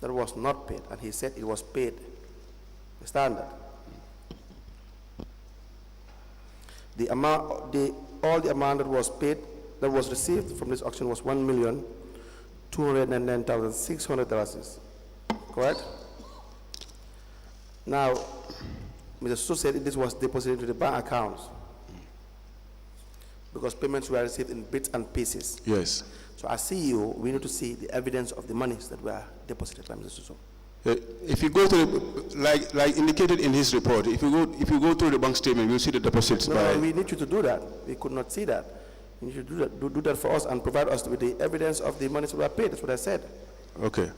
[SPEAKER 5] that was not paid, and he said it was paid. The standard. All the amount that was paid, that was received from this auction was $1,209,600. Correct? Now, Mr. Suso said this was deposited into the bank accounts because payments were received in bits and pieces.
[SPEAKER 6] Yes.
[SPEAKER 5] So as CEO, we need to see the evidence of the monies that were deposited by Mr. Suso.
[SPEAKER 6] If you go to like indicated in his report, if you go through the bank statement, you'll see the deposits.
[SPEAKER 5] No, we need you to do that. We could not see that. You need to do that for us and provide us with the evidence of the monies that were paid. That's what I said.
[SPEAKER 6] Okay.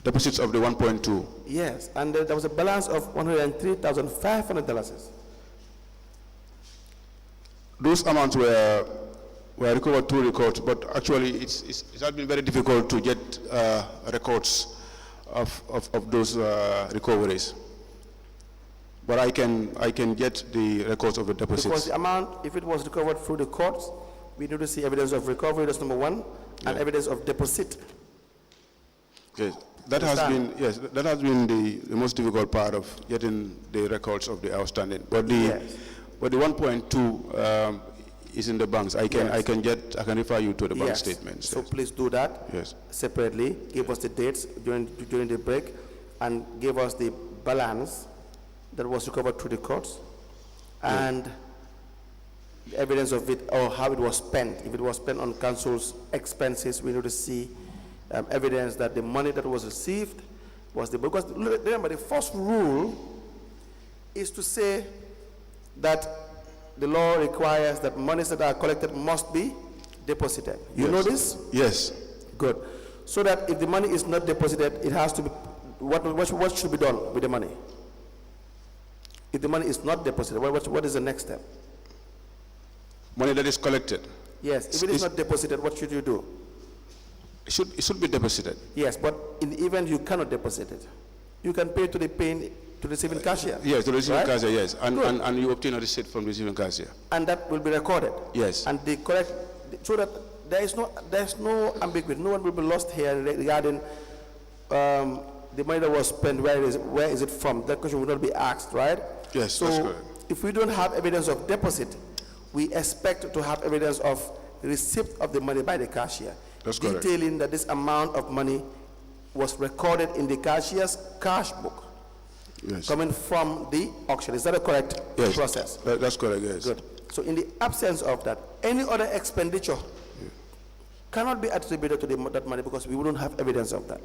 [SPEAKER 6] Deposits of the 1.2.
[SPEAKER 5] Yes, and there was a balance of $103,500.
[SPEAKER 6] Those amounts were recovered through records, but actually it has been very difficult to get records of those recoveries. But I can get the records of the deposits.
[SPEAKER 5] Because the amount, if it was recovered through the courts, we need to see evidence of recovery, that's number one, and evidence of deposit.
[SPEAKER 6] Yes, that has been the most difficult part of getting the records of the outstanding. But the 1.2 is in the banks. I can refer you to the bank statements.
[SPEAKER 5] So please do that.
[SPEAKER 6] Yes.
[SPEAKER 5] Separately. Give us the dates during the break, and give us the balance that was recovered through the courts, and the evidence of it, or how it was spent. If it was spent on council's expenses, we need to see evidence that the money that was received was because remember, the first rule is to say that the law requires that monies that are collected must be deposited. You know this?
[SPEAKER 6] Yes.
[SPEAKER 5] Good. So that if the money is not deposited, it has to be, what should be done with the money? If the money is not deposited, what is the next step?
[SPEAKER 6] Money that is collected.
[SPEAKER 5] Yes, if it is not deposited, what should you do?
[SPEAKER 6] It should be deposited.
[SPEAKER 5] Yes, but in the event you cannot deposit it, you can pay to the receiving cashier.
[SPEAKER 6] Yes, the receiving
[SPEAKER 5] right?
[SPEAKER 6] cashier, yes. And you obtain a receipt from the receiving cashier.
[SPEAKER 5] And that will be recorded.
[SPEAKER 6] Yes.
[SPEAKER 5] And the correct, so that there is no ambiguity. No one will be lost here regarding the money that was spent, where is it from? That question will not be asked, right?
[SPEAKER 6] Yes,
[SPEAKER 5] so
[SPEAKER 6] that's correct.
[SPEAKER 5] If we don't have evidence of deposit, we expect to have evidence of receipt of the money by the cashier.
[SPEAKER 6] That's correct.
[SPEAKER 5] Detailing that this amount of money was recorded in the cashier's cash book.
[SPEAKER 6] Yes.
[SPEAKER 5] Coming from the auction. Is that a correct process?
[SPEAKER 6] That's correct, yes.
[SPEAKER 5] Good. So in the absence of that, any other expenditure cannot be attributed to that money because we wouldn't have evidence of that.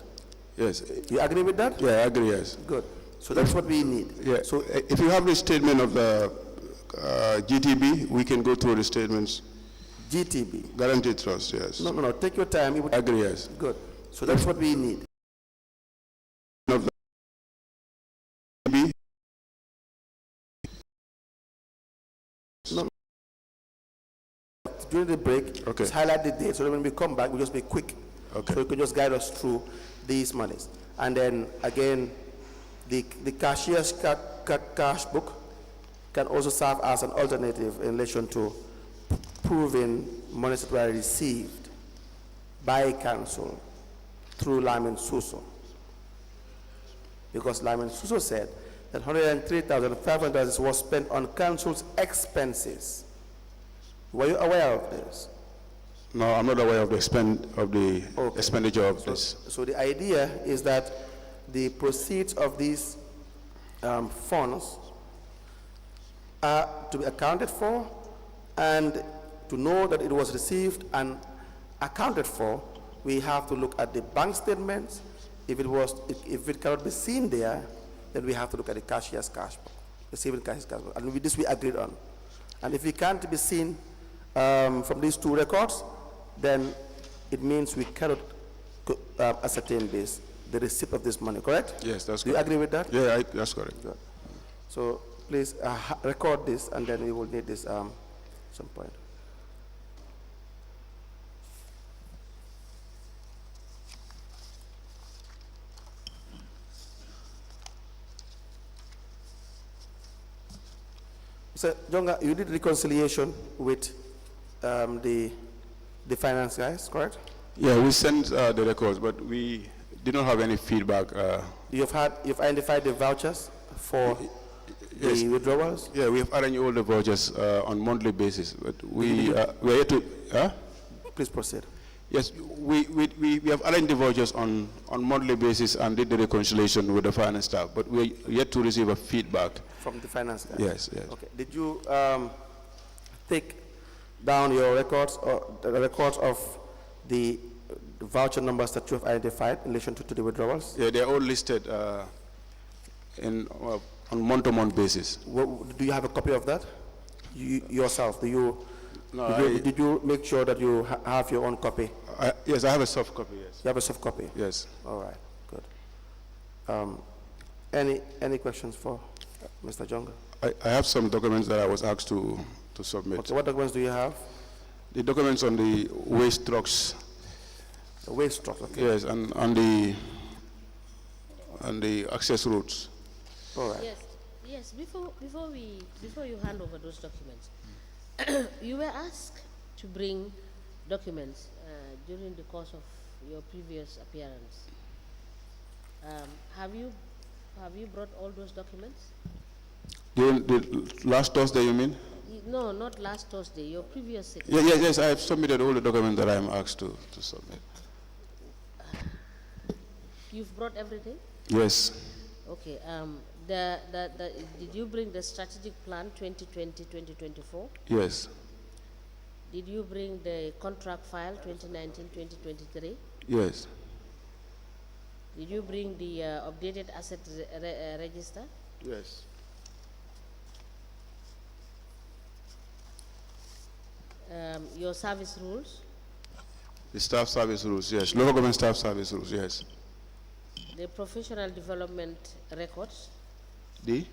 [SPEAKER 6] Yes.
[SPEAKER 5] You agree with that?
[SPEAKER 6] Yeah, I agree, yes.
[SPEAKER 5] Good. So that's what we need.
[SPEAKER 6] Yeah. So if you have the statement of the GTB, we can go through the statements.
[SPEAKER 5] GTB?
[SPEAKER 6] Guaranteed trust, yes.
[SPEAKER 5] No. Take your time.
[SPEAKER 6] I agree, yes.
[SPEAKER 5] Good. So that's what we need.
[SPEAKER 6] Of the GTB.
[SPEAKER 5] No. During the break,
[SPEAKER 6] Okay.
[SPEAKER 5] just highlight the date so that when we come back, we'll just be quick.
[SPEAKER 6] Okay.
[SPEAKER 5] So you can just guide us through these monies. And then again, the cashier's cash book can also serve as an alternative in relation to proving monies that were received by council through Lyman Suso. Because Lyman Suso said that 103,500 was spent on council's expenses. Were you aware of this?
[SPEAKER 6] No, I'm not aware of the expenditure of this.
[SPEAKER 5] So the idea is that the proceeds of these funds are to be accounted for, and to know that it was received and accounted for, we have to look at the bank statements. If it cannot be seen there, then we have to look at the cashier's cash book, receiving cashier's cash book, and this we agreed on. And if it can't be seen from these two records, then it means we cannot ascertain the receipt of this money, correct?
[SPEAKER 6] Yes, that's correct.
[SPEAKER 5] Do you agree with that?
[SPEAKER 6] Yeah, that's correct.
[SPEAKER 5] Good. So please record this, and then we will need this some point. So, Jonga, you did reconciliation with the finance guys, correct?
[SPEAKER 6] Yeah, we sent the records, but we did not have any feedback.
[SPEAKER 5] You've identified the vouchers for the withdrawals?
[SPEAKER 6] Yeah, we have arranged all the vouchers on monthly basis, but we are yet to.
[SPEAKER 5] Please proceed.
[SPEAKER 6] Yes, we have arranged the vouchers on monthly basis and did the reconciliation with the finance staff, but we are yet to receive a feedback.
[SPEAKER 5] From the finance guys?
[SPEAKER 6] Yes, yes.
[SPEAKER 5] Okay. Did you take down your records, or the records of the voucher numbers that you have identified in relation to the withdrawals?
[SPEAKER 6] Yeah, they are all listed on month-to-month basis.
[SPEAKER 5] Do you have a copy of that? Yourself? Did you make sure that you have your own copy?
[SPEAKER 6] Yes, I have a soft copy, yes.
[SPEAKER 5] You have a soft copy?
[SPEAKER 6] Yes.
[SPEAKER 5] All right, good. Any questions for Mr. Jonga?
[SPEAKER 6] I have some documents that I was asked to submit.
[SPEAKER 5] Okay, what documents do you have?
[SPEAKER 6] The documents on the waste trucks.
[SPEAKER 5] The waste trucks, okay.
[SPEAKER 6] Yes, and on the access routes.
[SPEAKER 5] All right.
[SPEAKER 2] Yes. Before you hand over those documents, you were asked to bring documents during the course of your previous appearance. Have you brought all those documents?
[SPEAKER 6] The last Thursday, you mean?
[SPEAKER 2] No, not last Thursday. Your previous.
[SPEAKER 6] Yes, I have submitted all the documents that I am asked to submit.
[SPEAKER 2] You've brought everything?
[SPEAKER 6] Yes.
[SPEAKER 2] Okay. Did you bring the strategic plan 2020-2024?
[SPEAKER 6] Yes.
[SPEAKER 2] Did you bring the contract file 2019-2023?
[SPEAKER 6] Yes.
[SPEAKER 2] Did you bring the updated asset register?
[SPEAKER 6] Yes.
[SPEAKER 2] Your service rules?
[SPEAKER 6] The staff service rules, yes. Local government staff service rules, yes.
[SPEAKER 2] The professional development records?
[SPEAKER 6] The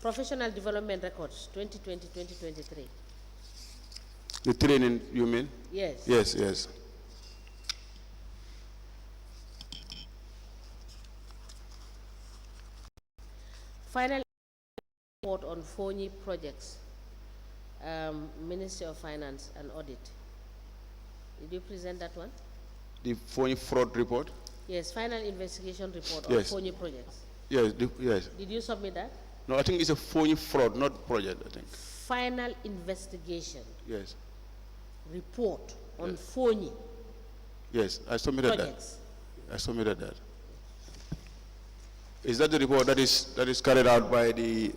[SPEAKER 2] Professional development records, 2020-2023.
[SPEAKER 6] The training, you mean?
[SPEAKER 2] Yes.
[SPEAKER 6] Yes, yes.
[SPEAKER 2] Final report on phony projects, Ministry of Finance and Audit. Did you present that one?
[SPEAKER 6] The phony fraud report?
[SPEAKER 2] Yes, final investigation report on
[SPEAKER 6] Yes.
[SPEAKER 2] phony projects.
[SPEAKER 6] Yes, yes.
[SPEAKER 2] Did you submit that?
[SPEAKER 6] No, I think it's a phony fraud, not project, I think.
[SPEAKER 2] Final investigation
[SPEAKER 6] Yes,
[SPEAKER 2] report on phony
[SPEAKER 6] yes, I submitted
[SPEAKER 2] projects.
[SPEAKER 6] that. I submitted that. Is that the report that is carried out by the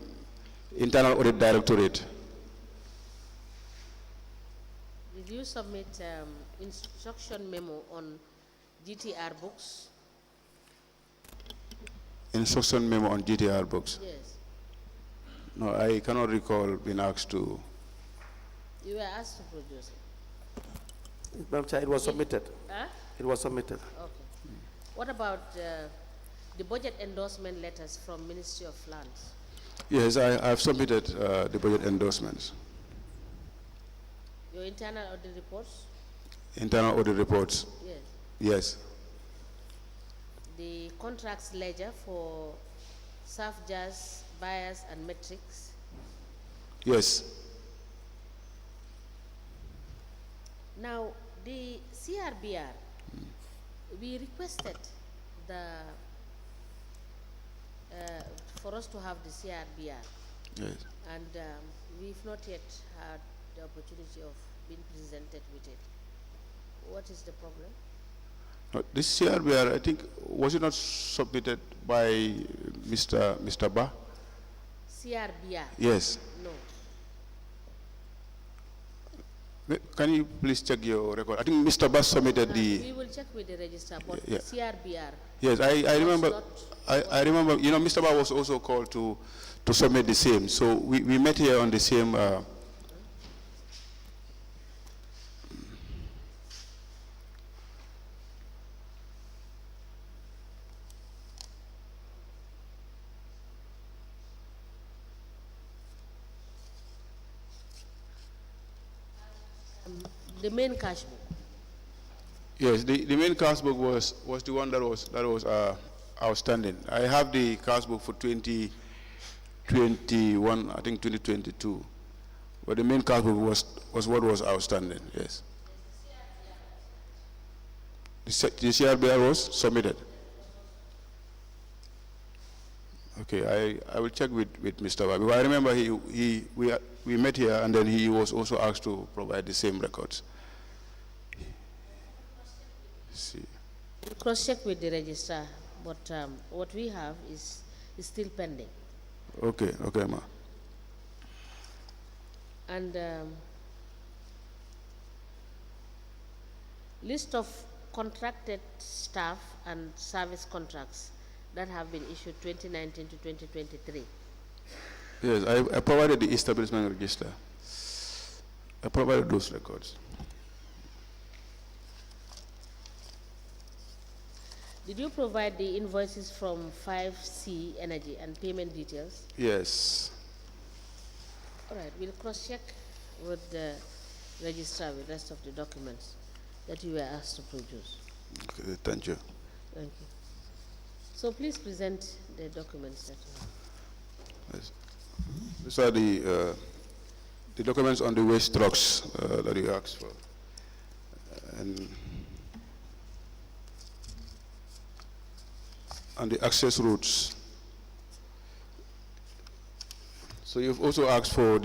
[SPEAKER 6] Internal Audit Directorate?
[SPEAKER 2] Did you submit instruction memo on GTR books?
[SPEAKER 6] Instruction memo on GTR books?
[SPEAKER 2] Yes.
[SPEAKER 6] No, I cannot recall being asked to.
[SPEAKER 2] You were asked to produce it.
[SPEAKER 5] Madam Chair, it was submitted.
[SPEAKER 2] Huh?
[SPEAKER 5] It was submitted.
[SPEAKER 2] Okay. What about the budget endorsement letters from Ministry of Lands?
[SPEAKER 6] Yes, I have submitted the budget endorsements.
[SPEAKER 2] Your internal audit reports?
[SPEAKER 6] Internal audit reports?
[SPEAKER 2] Yes.
[SPEAKER 6] Yes.
[SPEAKER 2] The contracts ledger for SAFJAS, buyers and metrics?
[SPEAKER 6] Yes.
[SPEAKER 2] Now, the CRBR, we requested for us to have the CRBR,
[SPEAKER 6] Yes.
[SPEAKER 2] and we've not yet had the opportunity of being presented with it. What is the problem?
[SPEAKER 6] This CRBR, I think, was it not submitted by Mr. Ba?
[SPEAKER 2] CRBR?
[SPEAKER 6] Yes.
[SPEAKER 2] No.
[SPEAKER 6] Can you please check your record? I think Mr. Ba submitted the.
[SPEAKER 2] We will check with the registrar, but
[SPEAKER 6] Yeah.
[SPEAKER 2] CRBR.
[SPEAKER 6] Yes, I remember.
[SPEAKER 2] not-
[SPEAKER 6] I remember. You know, Mr. Ba was also called to submit the same. So we met here on the same.
[SPEAKER 2] The main cash book.
[SPEAKER 6] Yes, the main cash book was the one that was outstanding. I have the cash book for 2021, I think 2022, but the main cash book was what was outstanding. Yes. The CRBR was submitted. Okay, I will check with Mr. Ba, because I remember we met here and then he was also asked to provide the same records. See.
[SPEAKER 2] Cross-check with the registrar, but what we have is still pending.
[SPEAKER 6] Okay, ma.
[SPEAKER 2] And list of contracted staff and service contracts that have been issued 2019 to 2023.
[SPEAKER 6] Yes, I provided the establishment register. I provided those records.
[SPEAKER 2] Did you provide the invoices from 5C Energy and payment details?
[SPEAKER 6] Yes.
[SPEAKER 2] All right, we'll cross-check with the registrar with the rest of the documents that you were asked to produce.
[SPEAKER 6] Okay, thank you.
[SPEAKER 2] Thank you. So please present the documents that you have.
[SPEAKER 6] Yes. These are the documents on the waste trucks that you asked for. And the access routes. So you've also asked for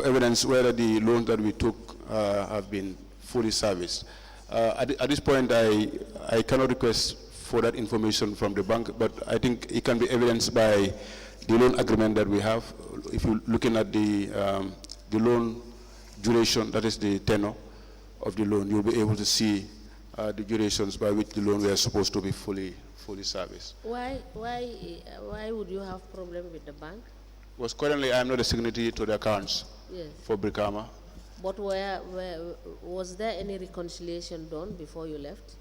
[SPEAKER 6] evidence whether the loans that we took have been fully serviced. At this point, I cannot request for that information from the bank, but I think it can be evidenced by the loan agreement that we have. If you're looking at the loan duration, that is the tenor of the loan, you'll be able to see the durations by which the loan were supposed to be fully serviced.
[SPEAKER 2] Why would you have problem with the bank?
[SPEAKER 6] Because currently I am not a signatory to the accounts for Brikama.
[SPEAKER 2] But was there any reconciliation done before you left?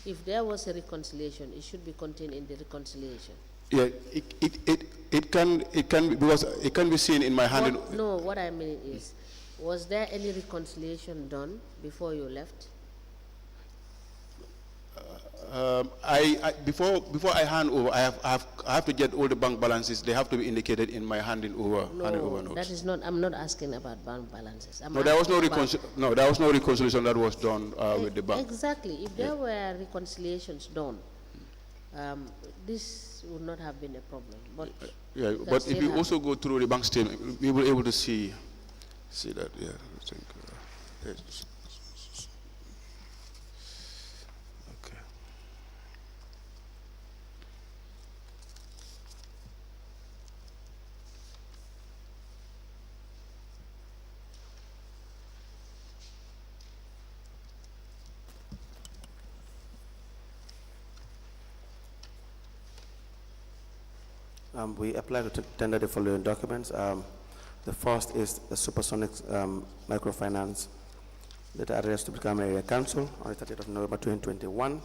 [SPEAKER 2] If there was a reconciliation, it should be contained in the reconciliation.
[SPEAKER 6] Yeah, it can be, because it can be seen in my hand.
[SPEAKER 2] No, what I mean is, was there any reconciliation done before you left?
[SPEAKER 6] Before I hand over, I have to get all the bank balances. They have to be indicated in my handing over notes.
[SPEAKER 2] That is not. I'm not asking about bank balances.
[SPEAKER 6] No, there was no reconciliation that was done with the bank.
[SPEAKER 2] Exactly. If there were reconciliations done, this would not have been a problem. But
[SPEAKER 6] but if you also go through the bank statement, we will be able to see that. Yeah, I think. Yes. Okay.
[SPEAKER 5] We apply to tender the following documents. The first is the Supersonic Microfinance letter addressed to become Area Council on the 30th of November 2021,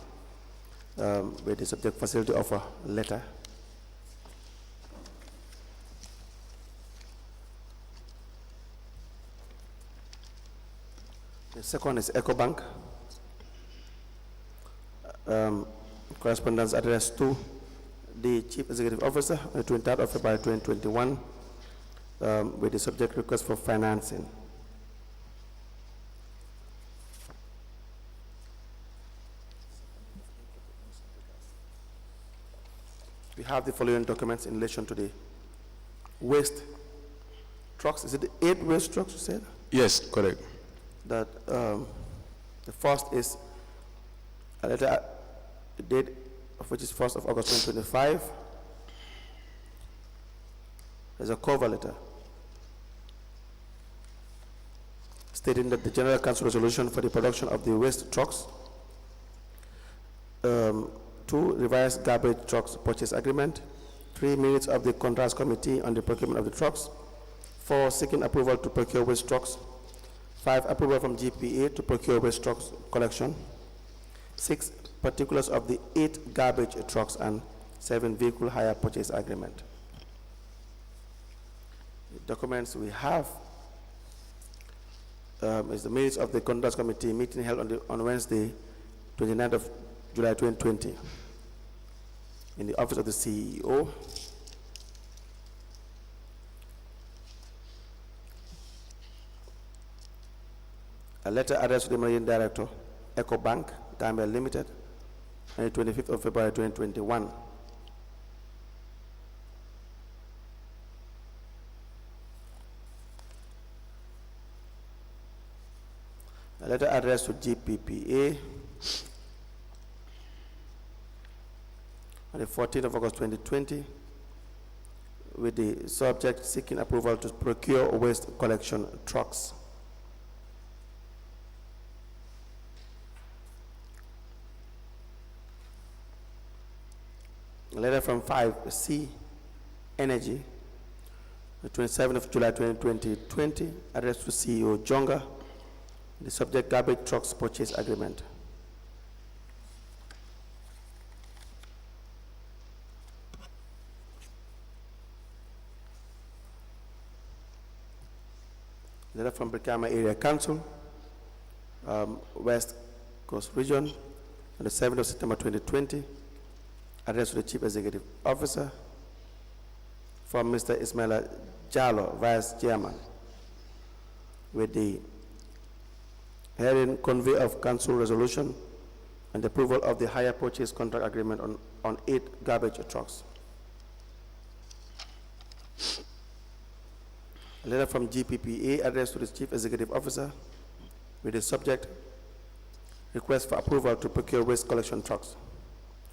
[SPEAKER 5] with the subject facility offer letter. The second is EcoBank, correspondence addressed to the Chief Executive Officer on the 23rd of February 2021, with the subject request for financing. We have the following documents in relation to the waste trucks. Is it the 8 waste trucks you said?
[SPEAKER 6] Yes, correct.
[SPEAKER 5] That the first is a letter, the date of which is 1st of August 2025. There's a cover letter stating that the General Council resolution for the production of the waste trucks, 2, revised garbage trucks purchase agreement, 3, minutes of the contracts committee on the procurement of the trucks, 4, seeking approval to procure waste trucks, 5, approval from GPA to procure waste trucks collection, 6, particulars of the 8 garbage trucks, and 7, vehicle hire purchase agreement. The documents we have is the minutes of the Conduct Committee meeting held on Wednesday, 29th of July 2020 in the office of the CEO. A letter addressed to the Managing Director, EcoBank, Gambia Limited, on the 25th of February 2021. A letter addressed to GPPA on the 14th of August 2020 with the subject seeking approval to procure waste collection trucks. A letter from 5C Energy, the 27th of July 2020, addressed to CEO Jonga, the subject garbage trucks purchase agreement. Letter from Brikama Area Council, West Coast Region, on the 7th of September 2020, addressed to the Chief Executive Officer, from Mr. Ismaila Jallo, Vice Chairman, with the hearing convey of Council resolution and approval of the hire purchase contract agreement on 8 garbage trucks. A letter from GPPA addressed to the Chief Executive Officer with the subject request for approval to procure waste collection trucks.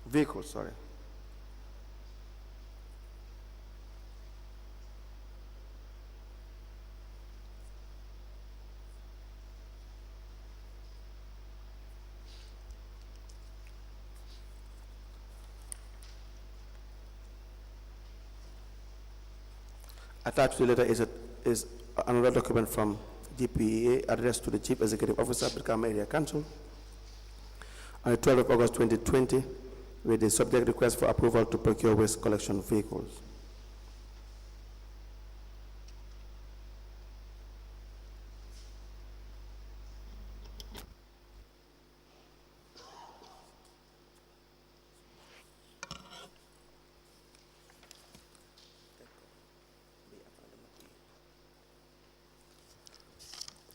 [SPEAKER 5] Vehicles, sorry. Attached to the letter is another document from GPEA addressed to the Chief Executive Officer, Brikama Area Council, on the 12th of August 2020, with the subject request for approval to procure waste collection vehicles.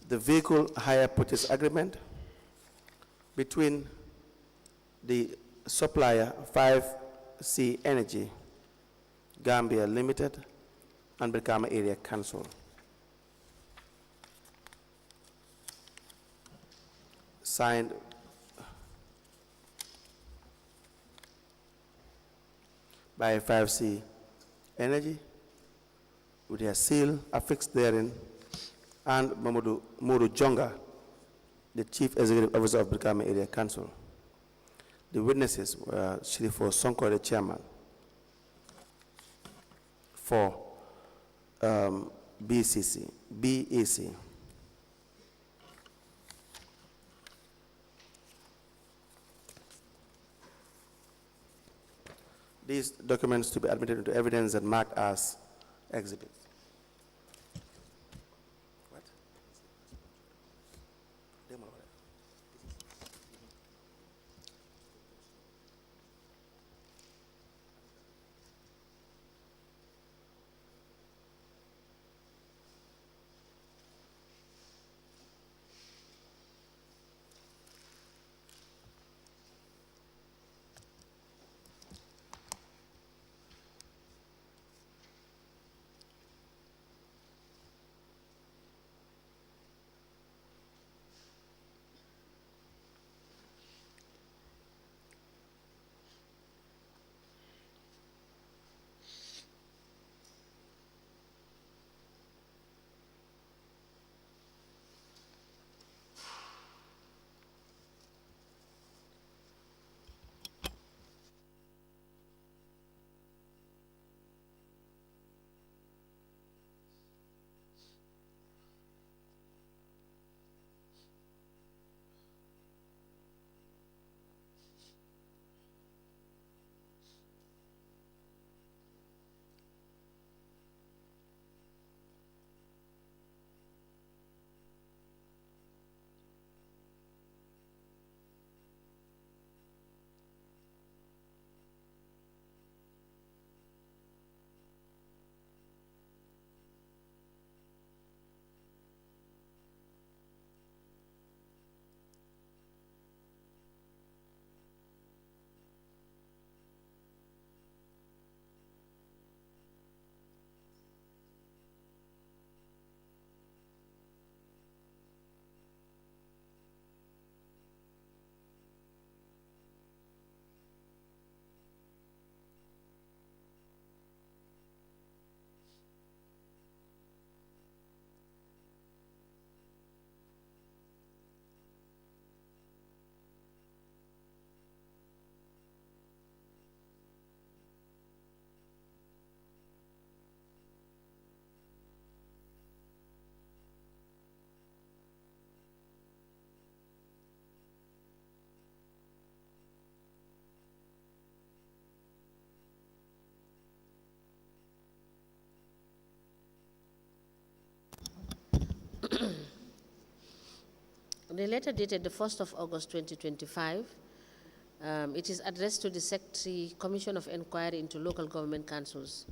[SPEAKER 5] The vehicle hire purchase agreement between the supplier 5C Energy Gambia Limited and Brikama Area Council. Signed by 5C Energy with their seal affixed therein, and Modou Jonga, the Chief Executive Officer of Brikama Area Council. The witnesses were Sheriffo Sonko, the chairman, for B.A.C. These documents to be admitted into evidence and marked as exhibits.
[SPEAKER 2] The letter dated the 1st of August 2025, it is addressed to the Secretary Commission of Inquiry into Local Government Councils,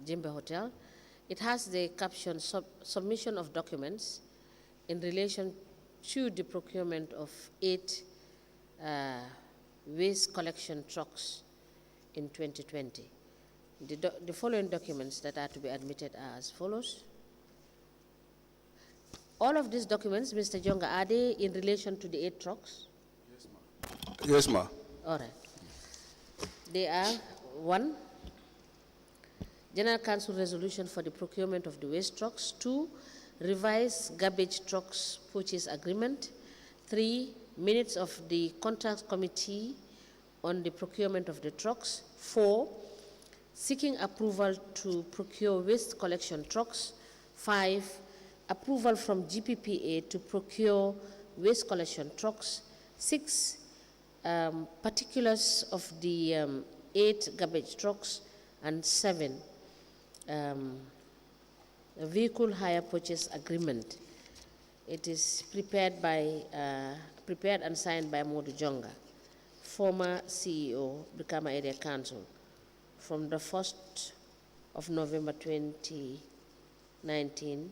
[SPEAKER 2] Jimbe Hotel. It has the caption, submission of documents in relation to the procurement of 8 waste collection trucks in 2020. The following documents that are to be admitted are as follows. All of these documents, Mr. Jonga, are they in relation to the 8 trucks?
[SPEAKER 6] Yes, ma'am. Yes, ma'am.
[SPEAKER 2] All right. They are 1, General Council resolution for the procurement of the waste trucks. 2, revised garbage trucks purchase agreement. 3, minutes of the contract committee on the procurement of the trucks. 4, seeking approval to procure waste collection trucks. 5, approval from GPPA to procure waste collection trucks. 6, particulars of the 8 garbage trucks and 7 vehicle hire purchase agreement. It is prepared and signed by Modou Jonga, former CEO, Brikama Area Council, from the 1st of November 2019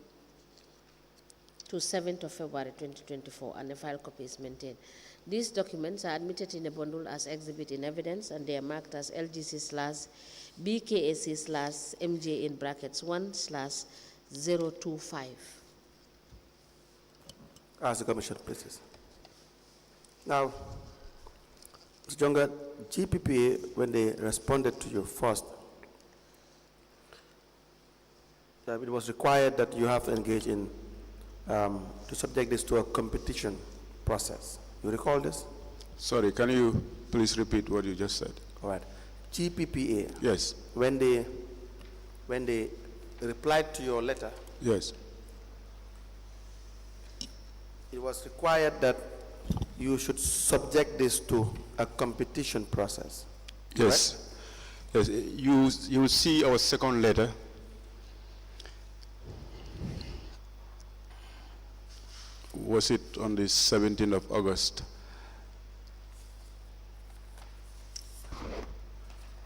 [SPEAKER 2] to 7th of February 2024, and a file copy is maintained. These documents are admitted in a bundle as exhibit in evidence, and they are marked as LGC/BKAC/MJ in brackets 1/025.
[SPEAKER 5] Ask the Commission, please. Now, Mr. Jonga, GPPA, when they responded to you first, it was required that you have to engage in, to subject this to a competition process. You recall this?
[SPEAKER 6] Sorry, can you please repeat what you just said?
[SPEAKER 5] All right. GPPA.
[SPEAKER 6] Yes.
[SPEAKER 5] When they replied to your letter,
[SPEAKER 6] Yes.
[SPEAKER 5] it was required that you should subject this to a competition process.
[SPEAKER 6] Yes. Yes. You will see our second letter. Was it on the 17th of August?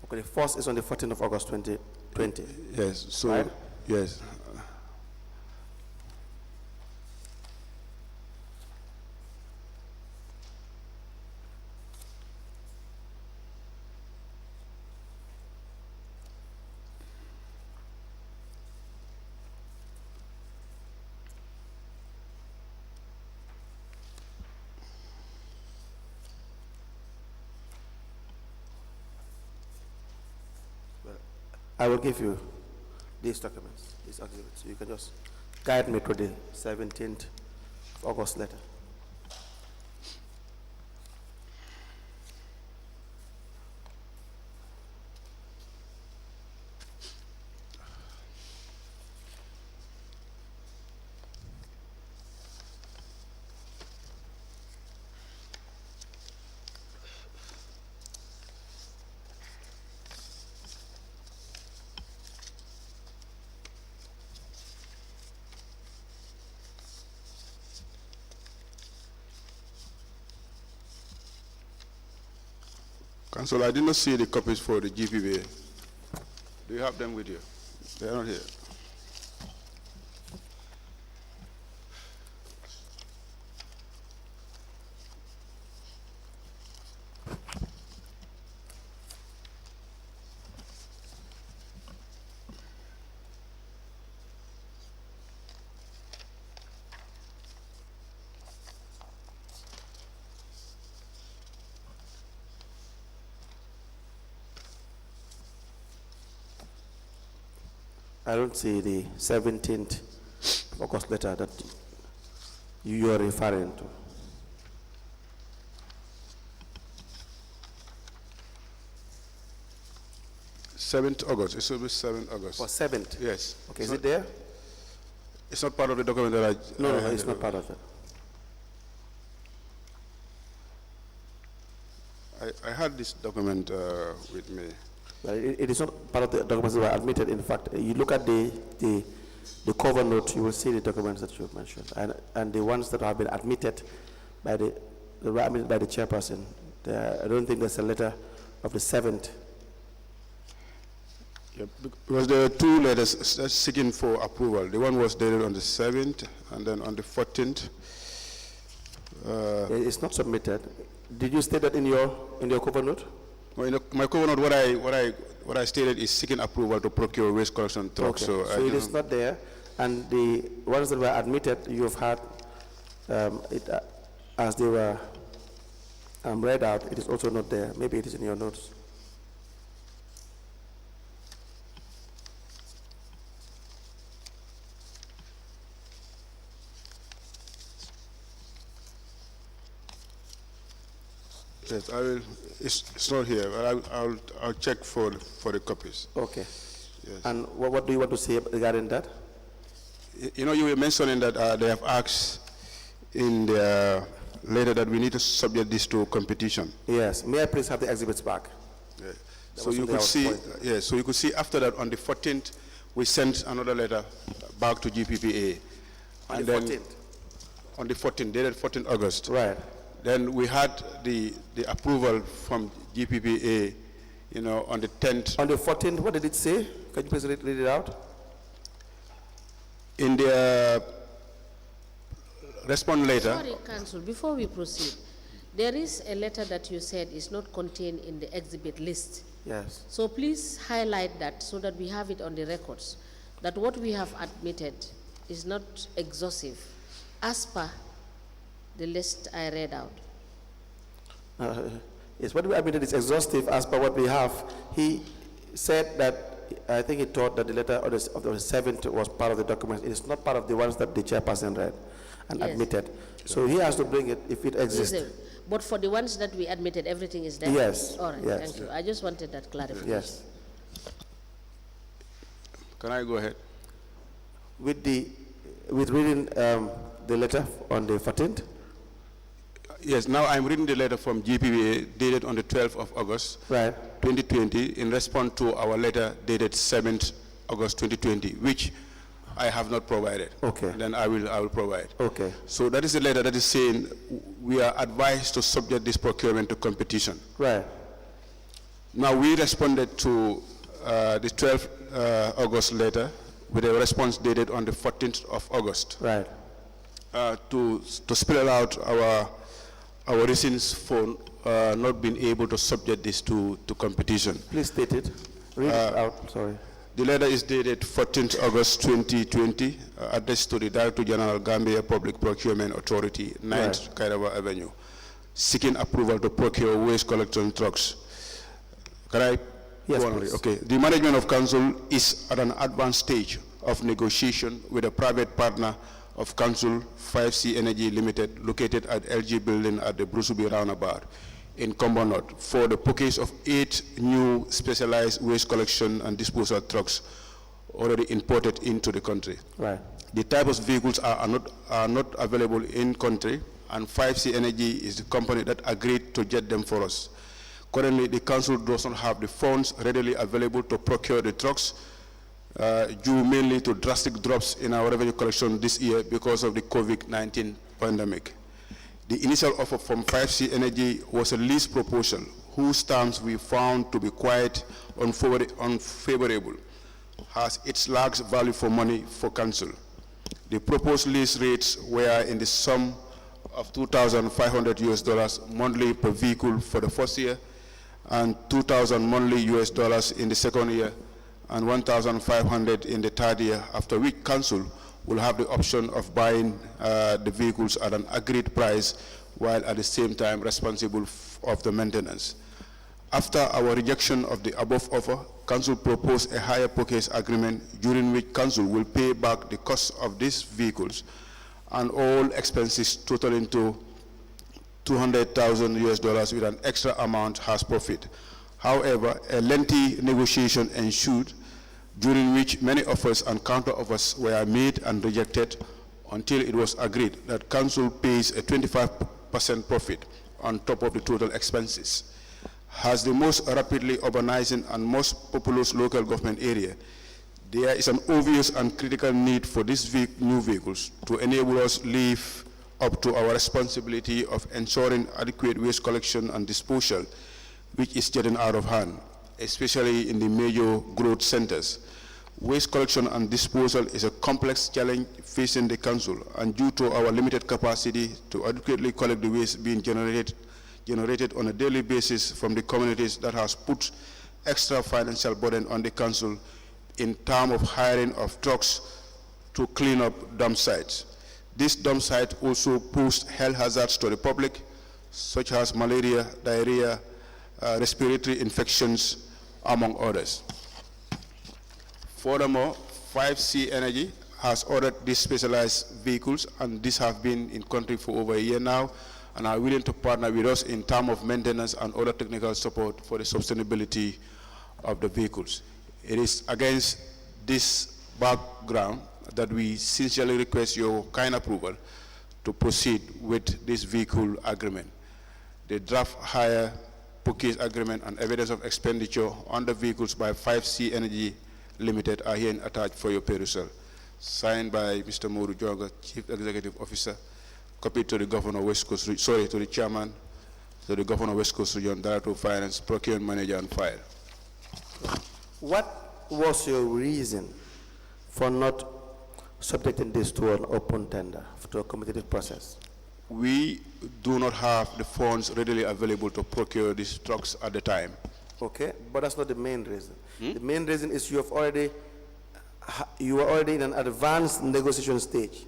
[SPEAKER 5] Okay, the first is on the 14th of August 2020.
[SPEAKER 6] Yes. So,
[SPEAKER 5] right?
[SPEAKER 6] yes.
[SPEAKER 5] I will give you these documents, these exhibits. You can just guide me to the 17th of August letter.
[SPEAKER 6] Council, I did not see the copies for the GPBA. Do you have them with you? They are not here.
[SPEAKER 5] I don't see the 17th of August letter that you are referring to.
[SPEAKER 6] 7th August. It should be 7th August.
[SPEAKER 5] For 7th?
[SPEAKER 6] Yes.
[SPEAKER 5] Okay, is it there?
[SPEAKER 6] It's not part of the document that I...
[SPEAKER 5] No, it's not part of it.
[SPEAKER 6] I had this document with me.
[SPEAKER 5] But it is not part of the documents that were admitted. In fact, you look at the cover note, you will see the documents that you have mentioned, and the ones that have been admitted by the chairperson. I don't think there's a letter of the 7th.
[SPEAKER 6] Yeah, because there are 2 letters seeking for approval. The one was dated on the 7th, and then on the 14th.
[SPEAKER 5] It's not submitted. Did you state that in your cover note?
[SPEAKER 6] Well, in my cover note, what I stated is seeking approval to procure waste collection trucks.
[SPEAKER 5] Okay. So it is not there, and the ones that were admitted, you have had it as they were read out. It is also not there. Maybe it is in your notes.
[SPEAKER 6] Yes, I will. It's not here, but I'll check for the copies.
[SPEAKER 5] Okay.
[SPEAKER 6] Yes.
[SPEAKER 5] And what do you want to say regarding that?
[SPEAKER 6] You know, you were mentioning that they have asked in their later that we need to subject this to competition.
[SPEAKER 5] Yes. May I please have the exhibits back?
[SPEAKER 6] So you could see, so you could see after that on the 14th, we sent another letter back to GPPA.
[SPEAKER 5] On the 14th?
[SPEAKER 6] On the 14th, dated 14th August.
[SPEAKER 5] Right.
[SPEAKER 6] Then we had the approval from GPPA, you know, on the 10th.
[SPEAKER 5] On the 14th, what did it say? Can you please read it out?
[SPEAKER 6] In the response letter.
[SPEAKER 2] Sorry, Council, before we proceed, there is a letter that you said is not contained in the exhibit list.
[SPEAKER 5] Yes.
[SPEAKER 2] So please highlight that so that we have it on the records, that what we have admitted is not exhaustive as per the list I read out.
[SPEAKER 5] Yes, what we admitted is exhaustive as per what we have. He said that, I think he thought that the letter of the 7th was part of the document. It is not part of the ones that the chairperson read and
[SPEAKER 2] Yes.
[SPEAKER 5] admitted. So he has to bring it if it exists.
[SPEAKER 2] But for the ones that we admitted, everything is there?
[SPEAKER 5] Yes.
[SPEAKER 2] All right,
[SPEAKER 5] Yes.
[SPEAKER 2] thank you. I just wanted that clarification.
[SPEAKER 5] Yes.
[SPEAKER 6] Can I go ahead?
[SPEAKER 5] With reading the letter on the 14th?
[SPEAKER 6] Yes, now I'm reading the letter from GPPA dated on the 12th of August,
[SPEAKER 5] Right.
[SPEAKER 6] 2020, in response to our letter dated 7th August 2020, which I have not provided.
[SPEAKER 5] Okay.
[SPEAKER 6] Then I will provide.
[SPEAKER 5] Okay.
[SPEAKER 6] So that is the letter that is saying we are advised to subject this procurement to competition.
[SPEAKER 5] Right.
[SPEAKER 6] Now we responded to the 12th August letter with a response dated on the 14th of August.
[SPEAKER 5] Right.
[SPEAKER 6] To spell out our reasons for not being able to subject this to competition.
[SPEAKER 5] Please state it. Read it out, sorry.
[SPEAKER 6] The letter is dated 14th August 2020, addressed to the Director General Gambia Public Procurement Authority, 9th Kairawa Avenue, seeking approval to procure waste collection trucks. Can I?
[SPEAKER 5] Yes,
[SPEAKER 6] go on?
[SPEAKER 5] please.
[SPEAKER 6] Okay. The management of council is at an advanced stage of negotiation with a private partner of council, 5C Energy Limited, located at LG Building at the Brusubi Roundabout in Combo North, for the purchase of 8 new specialized waste collection and disposal trucks already imported into the country.
[SPEAKER 5] Right.
[SPEAKER 6] The type of vehicles are not available in country, and 5C Energy is the company that agreed to jet them for us. Currently, the council does not have the funds readily available to procure the trucks, due mainly to drastic drops in our revenue collection this year because of the COVID-19 pandemic. The initial offer from 5C Energy was a lease proposal, whose terms we found to be quite unfavorable, as it lacks value for money for council. The proposed lease rates were in the sum of $2,500 monthly per vehicle for the first year, and $2,000 monthly in the second year, and $1,500 in the third year, after which council will have the option of buying the vehicles at an agreed price, while at the same time responsible of the maintenance. After our rejection of the above offer, council proposed a hire purchase agreement, during which council will pay back the cost of these vehicles and all expenses totaling to $200,000 with an extra amount as profit. However, a lengthy negotiation ensued, during which many offers and counter offers were made and rejected, until it was agreed that council pays a 25% profit on top of the total expenses. As the most rapidly urbanizing and most populous local government area, there is an obvious and critical need for these new vehicles to enable us live up to our responsibility of ensuring adequate waste collection and disposal, which is getting out of hand, especially in the major growth centers. Waste collection and disposal is a complex challenge facing the council, and due to our limited capacity to adequately collect the waste being generated on a daily basis from the communities, that has put extra financial burden on the council in terms of hiring of trucks to clean up dump sites. This dump site also poses health hazards to the public, such as malaria, diarrhea, respiratory infections, among others. Furthermore, 5C Energy has ordered these specialized vehicles, and these have been in country for over a year now, and are willing to partner with us in terms of maintenance and other technical support for the sustainability of the vehicles. It is against this background that we sincerely request your kind approval to proceed with this vehicle agreement. The draft hire purchase agreement and evidence of expenditure on the vehicles by 5C Energy Limited are here attached for your perusal. Signed by Mr. Modou Jonga, Chief Executive Officer, copied to the Governor West Coast, to the Chairman, to the Governor West Coast Region, Director of Finance, Procurement Manager, and File.
[SPEAKER 5] What was your reason for not subjecting this to an open tender, to a competitive process?
[SPEAKER 6] We do not have the funds readily available to procure these trucks at the time.
[SPEAKER 5] Okay, but that's not the main reason. The main reason is you are already in an advanced negotiation stage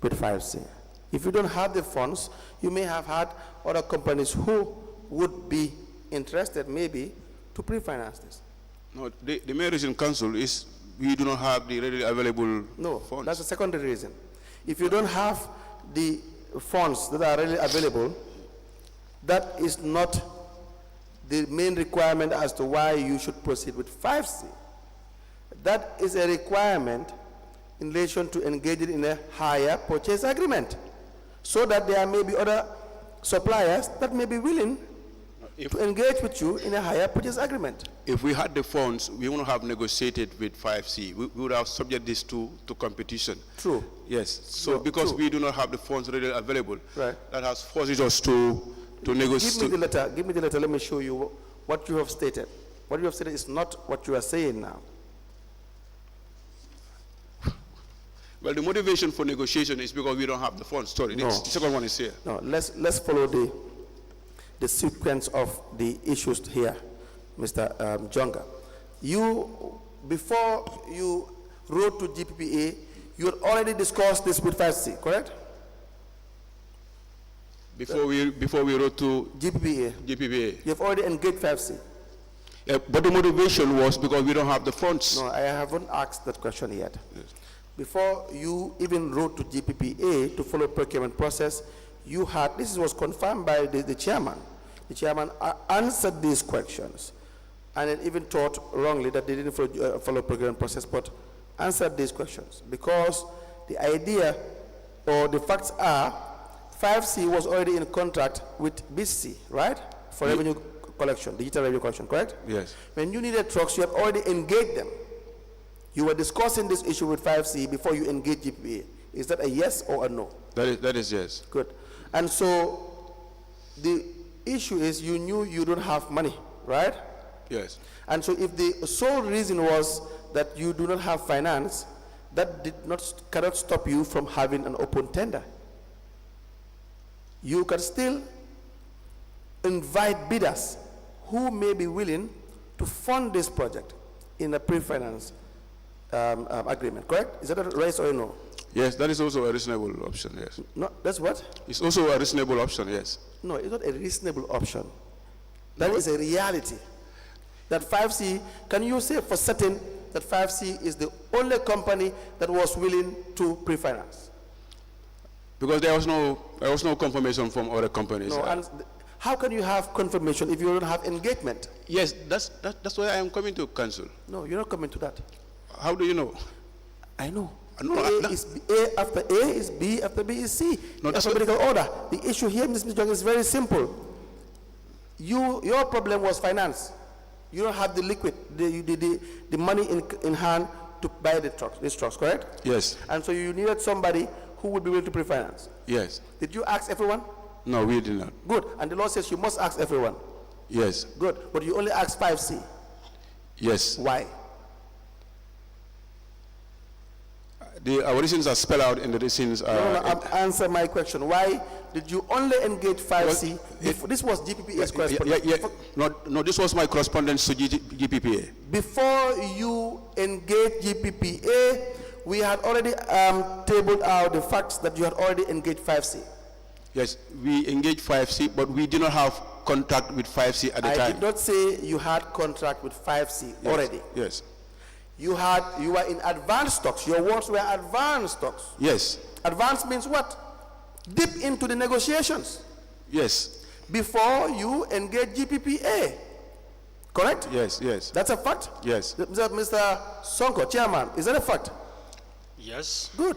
[SPEAKER 5] with 5C. If you don't have the funds, you may have had other companies who would be interested maybe to pre-finance this.
[SPEAKER 6] No, the main reason, Council, is we do not have the readily available funds.
[SPEAKER 5] That's the secondary reason. If you don't have the funds that are readily available, that is not the main requirement as to why you should proceed with 5C. That is a requirement in relation to engaging in a hire purchase agreement, so that there may be other suppliers that may be willing to engage with you in a hire purchase agreement.
[SPEAKER 6] If we had the funds, we would have negotiated with 5C. We would have subject this to competition.
[SPEAKER 5] True.
[SPEAKER 6] Yes. So
[SPEAKER 5] No,
[SPEAKER 6] because
[SPEAKER 5] true.
[SPEAKER 6] we do not have the funds readily available,
[SPEAKER 5] Right.
[SPEAKER 6] that has forced us to negotiate.
[SPEAKER 5] Give me the letter. Give me the letter. Let me show you what you have stated. What you have stated is not what you are saying now.
[SPEAKER 6] Well, the motivation for negotiation is because we don't have the funds. Sorry,
[SPEAKER 5] No.
[SPEAKER 6] the second one is here.
[SPEAKER 5] No, let's follow the sequence of the issues here, Mr. Jonga. Before you wrote to GPPA, you had already discussed this with 5C, correct?
[SPEAKER 6] Before we wrote to
[SPEAKER 5] GPPA.
[SPEAKER 6] GPPA.
[SPEAKER 5] You have already engaged 5C.
[SPEAKER 6] But the motivation was because we don't have the funds.
[SPEAKER 5] No, I haven't asked that question yet.
[SPEAKER 6] Yes.
[SPEAKER 5] Before you even wrote to GPPA to follow procurement process, you had, this was confirmed by the chairman. The chairman answered these questions, and it even thought wrongly that they didn't follow procurement process, but answered these questions. Because the idea, or the facts are, 5C was already in contract with B.A.C, right? For revenue collection, digital revenue collection, correct?
[SPEAKER 6] Yes.
[SPEAKER 5] When you needed trucks, you had already engaged them. You were discussing this issue with 5C before you engaged GPA. Is that a yes or a no?
[SPEAKER 6] That is yes.
[SPEAKER 5] Good. And so the issue is you knew you don't have money, right?
[SPEAKER 6] Yes.
[SPEAKER 5] And so if the sole reason was that you do not have finance, that cannot stop you from having an open tender. You can still invite bidders who may be willing to fund this project in a pre-finance agreement, correct? Is that a yes or a no?
[SPEAKER 6] Yes, that is also a reasonable option, yes.
[SPEAKER 5] No, that's what?
[SPEAKER 6] It's also a reasonable option, yes.
[SPEAKER 5] No, it's not a reasonable option. That is a reality. That 5C, can you say for certain that 5C is the only company that was willing to pre-finance?
[SPEAKER 6] Because there was no confirmation from other companies.
[SPEAKER 5] No, and how can you have confirmation if you don't have engagement?
[SPEAKER 6] Yes, that's why I am coming to council.
[SPEAKER 5] No, you're not coming to that.
[SPEAKER 6] How do you know?
[SPEAKER 5] I know.
[SPEAKER 6] No,
[SPEAKER 5] A after A is B after B is C.
[SPEAKER 6] No, that's
[SPEAKER 5] alphabetical order. The issue here, Mr. Jonga, is very simple. Your problem was finance. You don't have the liquid, the money in hand to buy these trucks, correct?
[SPEAKER 6] Yes.
[SPEAKER 5] And so you needed somebody who would be willing to pre-finance.
[SPEAKER 6] Yes.
[SPEAKER 5] Did you ask everyone?
[SPEAKER 6] No, we did not.
[SPEAKER 5] Good. And the law says you must ask everyone.
[SPEAKER 6] Yes.
[SPEAKER 5] Good. But you only asked 5C.
[SPEAKER 6] Yes.
[SPEAKER 5] Why?
[SPEAKER 6] Our reasons are spelled out in the reasons.
[SPEAKER 5] Answer my question. Why did you only engage 5C? This was GPPA's correspondence.
[SPEAKER 6] No, this was my correspondence to GPPA.
[SPEAKER 5] Before you engaged GPPA, we had already tabled out the facts that you had already engaged 5C.
[SPEAKER 6] Yes, we engaged 5C, but we did not have contract with 5C at the time.
[SPEAKER 5] I did not say you had contract with 5C already.
[SPEAKER 6] Yes.
[SPEAKER 5] You were in advanced stocks. Your words were advanced stocks.
[SPEAKER 6] Yes.
[SPEAKER 5] Advanced means what? Deep into the negotiations.
[SPEAKER 6] Yes.
[SPEAKER 5] Before you engage GPPA. Correct?
[SPEAKER 6] Yes, yes.
[SPEAKER 5] That's a fact?
[SPEAKER 6] Yes.
[SPEAKER 5] Mr. Sonko, Chairman, is that a fact?
[SPEAKER 7] Yes.
[SPEAKER 5] Good.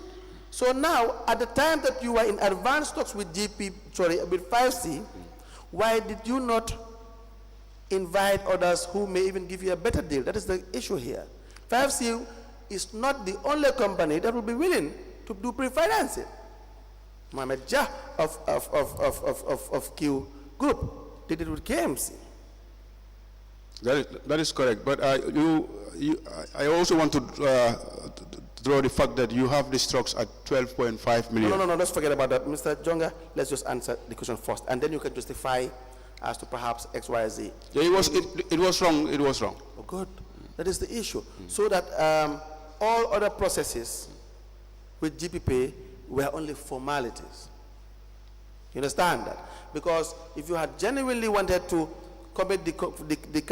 [SPEAKER 5] So now, at the time that you were in advanced talks with with 5C, why did you not invite others who may even give you a better deal? That is the issue here. 5C is not the only company that will be willing to do pre-financing. Mohamed Jah of Q Group did it with KMC.
[SPEAKER 6] That is correct. But I also want to draw the fact that you have these trucks at 12.5 million.
[SPEAKER 5] No, let's forget about that. Mr. Jonga, let's just answer the question first, and then you can justify as to perhaps X, Y, Z.
[SPEAKER 6] Yeah, it was wrong. It was wrong.
[SPEAKER 5] Oh, good. That is the issue. So that all other processes with GPP were only formalities. You understand that? Because if you had genuinely wanted to commit the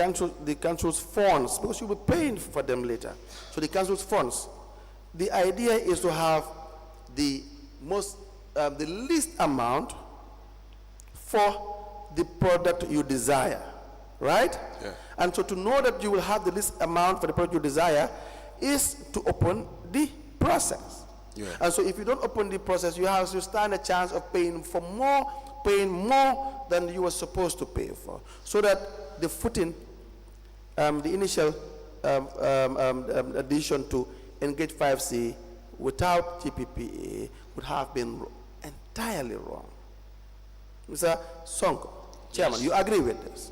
[SPEAKER 5] council's funds, because you'll be paying for them later, so the council's funds, the idea is to have the least amount for the product you desire, right?
[SPEAKER 6] Yeah.
[SPEAKER 5] And so to know that you will have the least amount for the product you desire is to open the process.
[SPEAKER 6] Yeah.
[SPEAKER 5] And so if you don't open the process, you stand a chance of paying more than you were supposed to pay for. So that the footing, the initial addition to Engage 5C without GPPA would have been entirely wrong. Mr. Sonko, Chairman,
[SPEAKER 7] Yes.
[SPEAKER 5] you agree with this?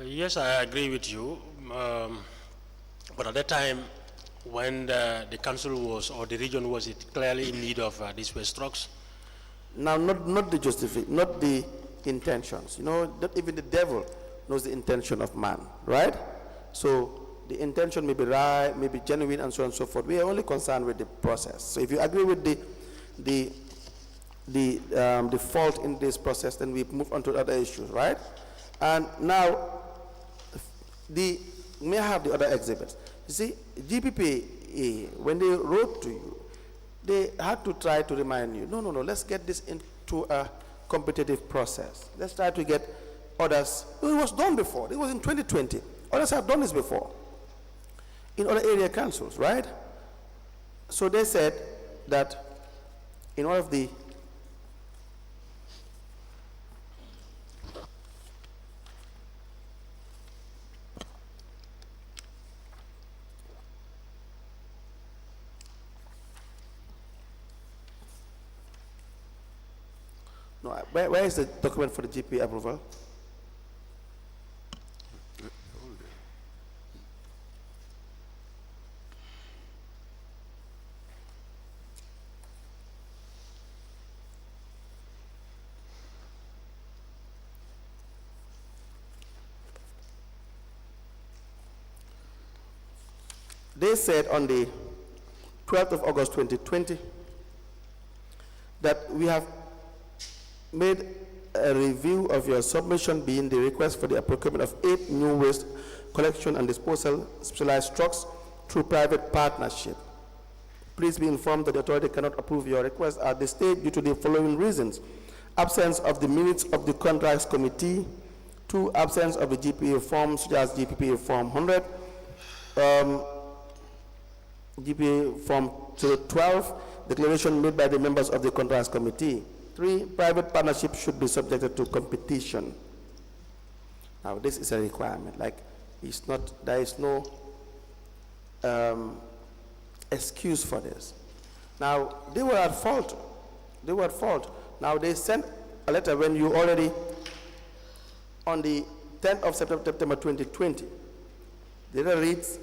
[SPEAKER 7] Yes, I agree with you. But at that time, when the council was, or the region was clearly in need of these waste trucks.
[SPEAKER 5] Now, not the intentions. You know, not even the devil knows the intention of man, right? So the intention may be right, may be genuine, and so on and so forth. We are only concerned with the process. So if you agree with the fault in this process, then we move on to other issues, right? And now, may I have the other exhibits? You see, GPPA, when they wrote to you, they had to try to remind you, no, let's get this into a competitive process. Let's try to get others. It was done before. It was in 2020. Others have done this before in other area councils, right? So they said that in one of the No, where is the document for the GP approval? They said on the 12th of August 2020 that we have made a review of your submission, being the request for the procurement of 8 new waste collection and disposal specialized trucks through private partnership. Please be informed that the authority cannot approve your request at this stage due to the following reasons: absence of the minutes of the contracts committee, 2, absence of the GPA forms such as GPA form 100, GPA form 012, declaration made by the members of the contracts committee. 3, private partnership should be subjected to competition. Now, this is a requirement. Like, it's not, there is no excuse for this. Now, they were at fault. They were at fault. Now, they sent a letter when you already, on the 10th of September 2020, the letter reads,